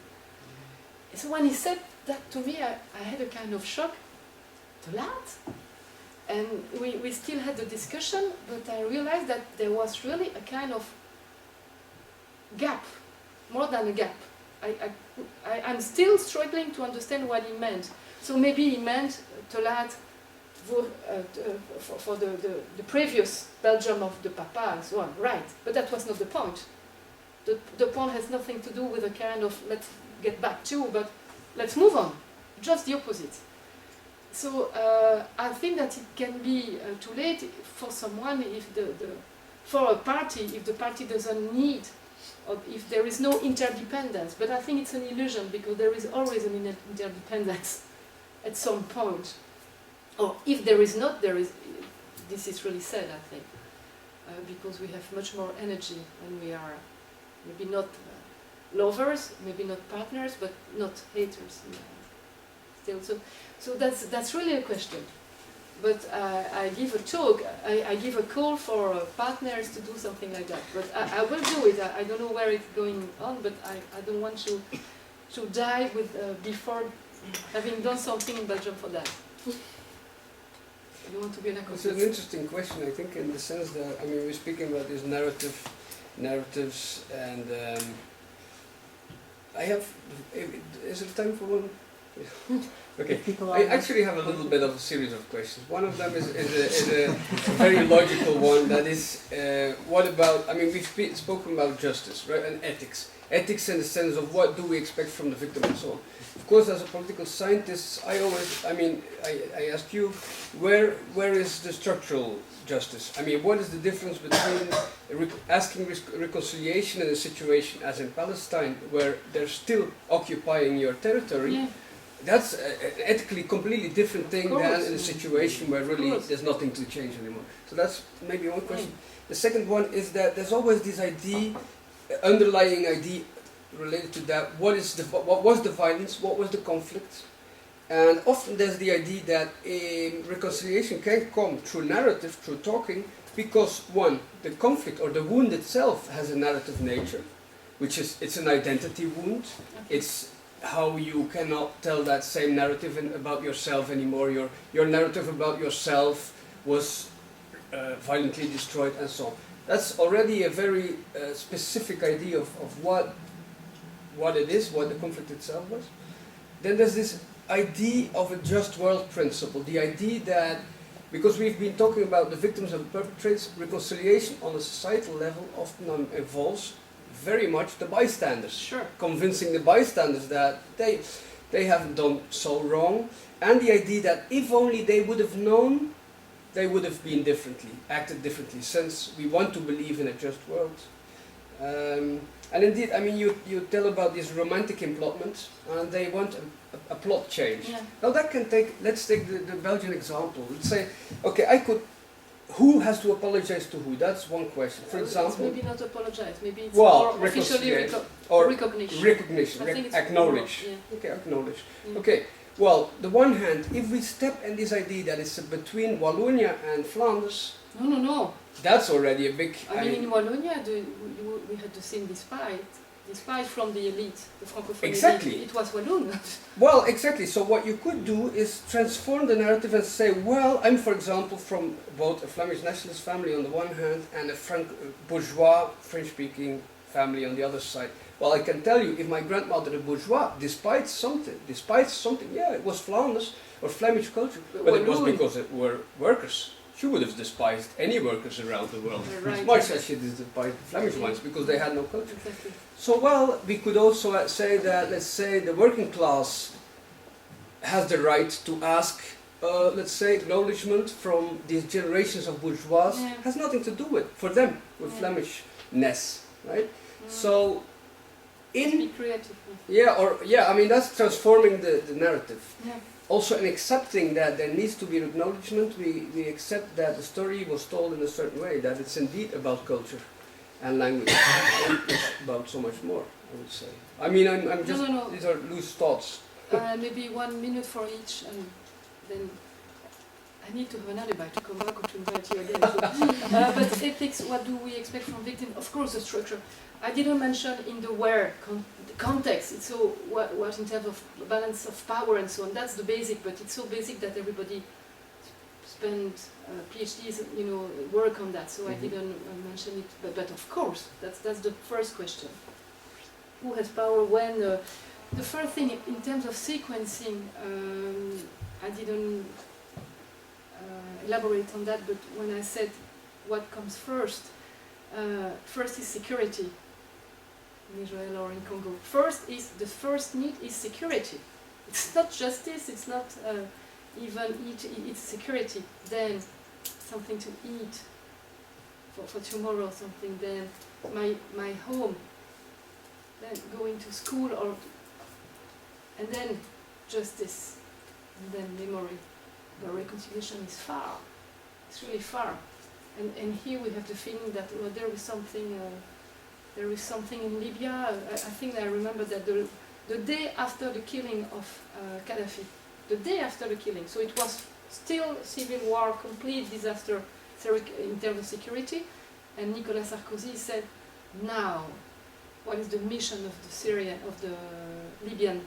So when he said that to me, I had a kind of shock. Too late? And we still had the discussion, but I realized that there was really a kind of gap, more than a gap. I'm still struggling to understand what he meant. So maybe he meant te laat for the previous Belgium of the Papa and so on, right? But that was not the point. The point has nothing to do with a kind of let's get back to, but let's move on. Just the opposite. So I think that it can be too late for someone if for a party if the party doesn't need, or if there is no interdependence. But I think it's an illusion, because there is always an interdependence at some point. Or if there is not, this is really sad, I think, because we have much more energy when we are maybe not lovers, maybe not partners, but not haters. Still, so that's really a question. But I give a talk, I give a call for partners to do something like that. But I will do it. I don't know where it's going on, but I don't want to die before having done something in Belgium for that. I don't want to be an It's an interesting question, I think, in the sense that, I mean, we're speaking about these narratives, and I have, is it time for one? Okay, I actually have a little bit of a series of questions. One of them is a very logical one, that is, what about, I mean, we've spoken about justice, right, and ethics. Ethics in the sense of what do we expect from the victim and so on. Of course, as a political scientist, I ask you, where is the structural justice? I mean, what is the difference between asking reconciliation in a situation as in Palestine, where they're still occupying your territory? Yeah. That's an ethically completely different thing than in a situation where really there's nothing to change anymore. So that's maybe one question. The second one is that there's always this idea, underlying idea related to that. What was the violence? What was the conflict? And often there's the idea that reconciliation can come through narrative, through talking, because one, the conflict or the wound itself has a narrative nature, which is, it's an identity wound. It's how you cannot tell that same narrative about yourself anymore. Your narrative about yourself was violently destroyed and so on. That's already a very specific idea of what it is, what the conflict itself was. Then there's this idea of a just world principle, the idea that, because we've been talking about the victims and perpetrators, reconciliation on a societal level often involves very much the bystanders. Sure. Convincing the bystanders that they haven't done so wrong, and the idea that if only they would have known, they would have been differently, acted differently, since we want to believe in a just world. And indeed, I mean, you tell about this romantic implotment, and they want a plot change. Yeah. Now that can take, let's take the Belgian example. Let's say, okay, who has to apologize to who? That's one question. For example, maybe not apologize. Maybe it's more officially recognition. Recognition, acknowledge. Yeah. Okay, acknowledge. Yeah. Okay. Well, the one hand, if we step in this idea that it's between Wallonia and Flanders. No. That's already a big. I mean, in Wallonia, we had the same despite from the elite, the Francophone exactly. elite. It was Walloon. Well, exactly. So what you could do is transform the narrative and say, well, I'm, for example, from both a Flemish nationalist family on the one hand and a bourgeois, French-speaking family on the other side. Well, I can tell you, if my grandmother, the bourgeois, despite something, yeah, it was Flanders, or Flemish culture. But it was because it were workers. She would have despised any workers around the world as much as she despised the Flemish ones because they had no culture. Exactly. So, well, we could also say that, let's say, the working class has the right to ask, let's say, acknowledgement from these generations of bourgeois. Has nothing to do with, for them, with Flemishness, right? So, be creative. I mean, that's transforming the narrative. Also, in accepting that there needs to be an acknowledgement, we accept that the story was told in a certain way, that it's indeed about culture and language, and it's about so much more, I would say. I mean, I'm just, these are loose thoughts. Maybe 1 minute for each, and then I need to have an alibi to come back or to invite you again. But ethics, what do we expect from victims? Of course, the structure. I didn't mention in the where, the context. It's so what in terms of balance of power and so on. That's the basic, but it's so basic that everybody spend PhDs, work on that. So I didn't mention it. But of course, that's the first question. Who has power when? The first thing in terms of sequencing, I didn't elaborate on that. But when I said what comes first, first is security. In Israel or in Congo. The first need is security. It's not justice, it's not even it's security. Then something to eat for tomorrow, something, then my home, then going to school, and then justice, and then memory. The reconciliation is far. It's really far. And here we have the feeling that there is something. There is something in Libya. I think I remember that the day after the killing of Gaddafi, the day after the killing, so it was still civil war, complete disaster in terms of security, and Nicolas Sarkozy said, now, what is the mission of the Libyan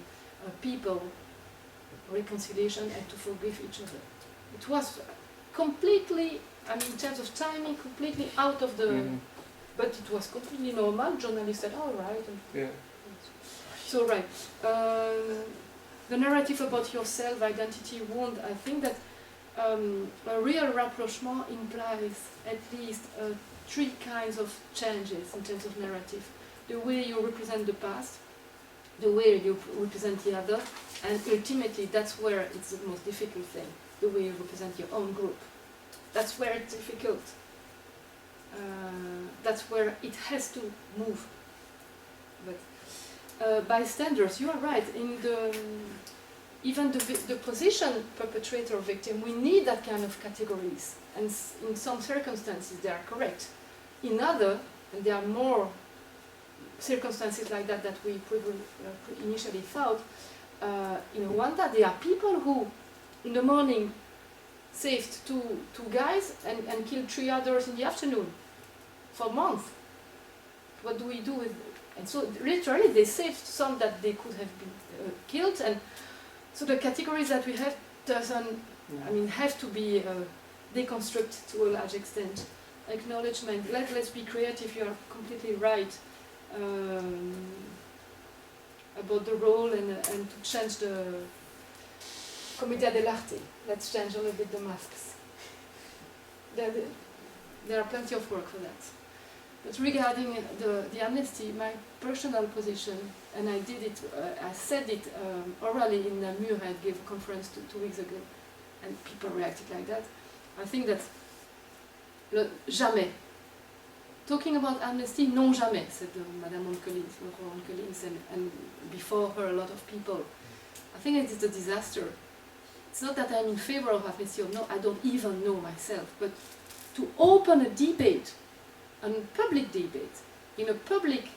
people? Reconciliation and to forgive each other. It was completely, in terms of timing, completely out of the... But it was completely normal. Journalists said, "All right." So right. The narrative about yourself, identity, wound. I think that a real rapprochement implies at least 3 kinds of changes in terms of narrative: the way you represent the past, the way you represent the other, and ultimately that's where it's the most difficult thing: the way you represent your own group. That's where it's difficult. That's where it has to move. But bystanders, you are right. In even the position perpetrator or victim, we need that kind of categories. And in some circumstances, they are correct. In other, and there are more circumstances like that we initially thought. In Rwanda, there are people who, in the morning, saved two guys and killed 3 others in the afternoon for months. What do we do with? And so literally they saved some that they could have been killed, and so the categories that we have doesn't, have to be deconstructed to a large extent. Acknowledgement. Let's be creative. You are completely right about the role and to change the Commedia dell'arte. Let's change a little bit the masks. There are plenty of work for that. But regarding the amnesty, my personal position, and I did it, I said it orally in Mur. I gave a conference 2 weeks ago, and people reacted like that. I think that jamais. Talking about amnesty, non jamais, said Madame Onkelins, and before her a lot of people. I think it is a disaster. It's not that I'm in favor of amnesty or no, I don't even know myself, but to open a debate, a public debate, in a public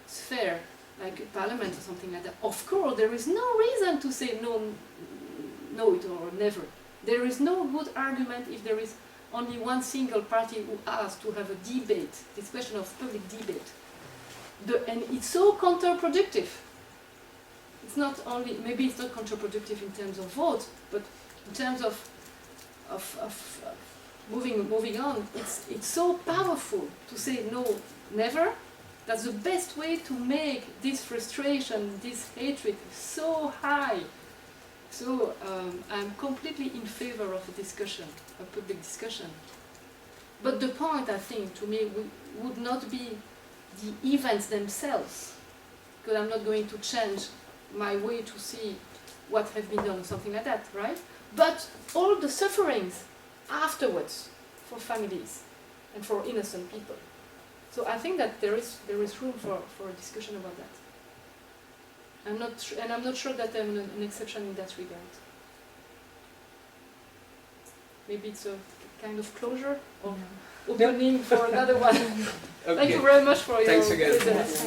sphere, like a parliament or something like that, of course there is no reason to say no it or never. There is no good argument if there is only one single party who asks to have a debate, this question of public debate. And it's so counterproductive. It's not only, maybe it's not counterproductive in terms of vote, but in terms of moving on, it's so powerful to say no, never. That's the best way to make this frustration, this hatred so high So I'm completely in favor of a discussion, a public discussion. But the point, I think, to me, would not be the events themselves, because I'm not going to change my way to see what has been done, something like that, right? But all the sufferings afterwards for families and for innocent people. So I think that there is room for a discussion about that. I'm not sure that I'm an exception in that regard. Maybe it's a kind of closure or opening for another one. Okay. Thank you very much for Thanks your again. presence.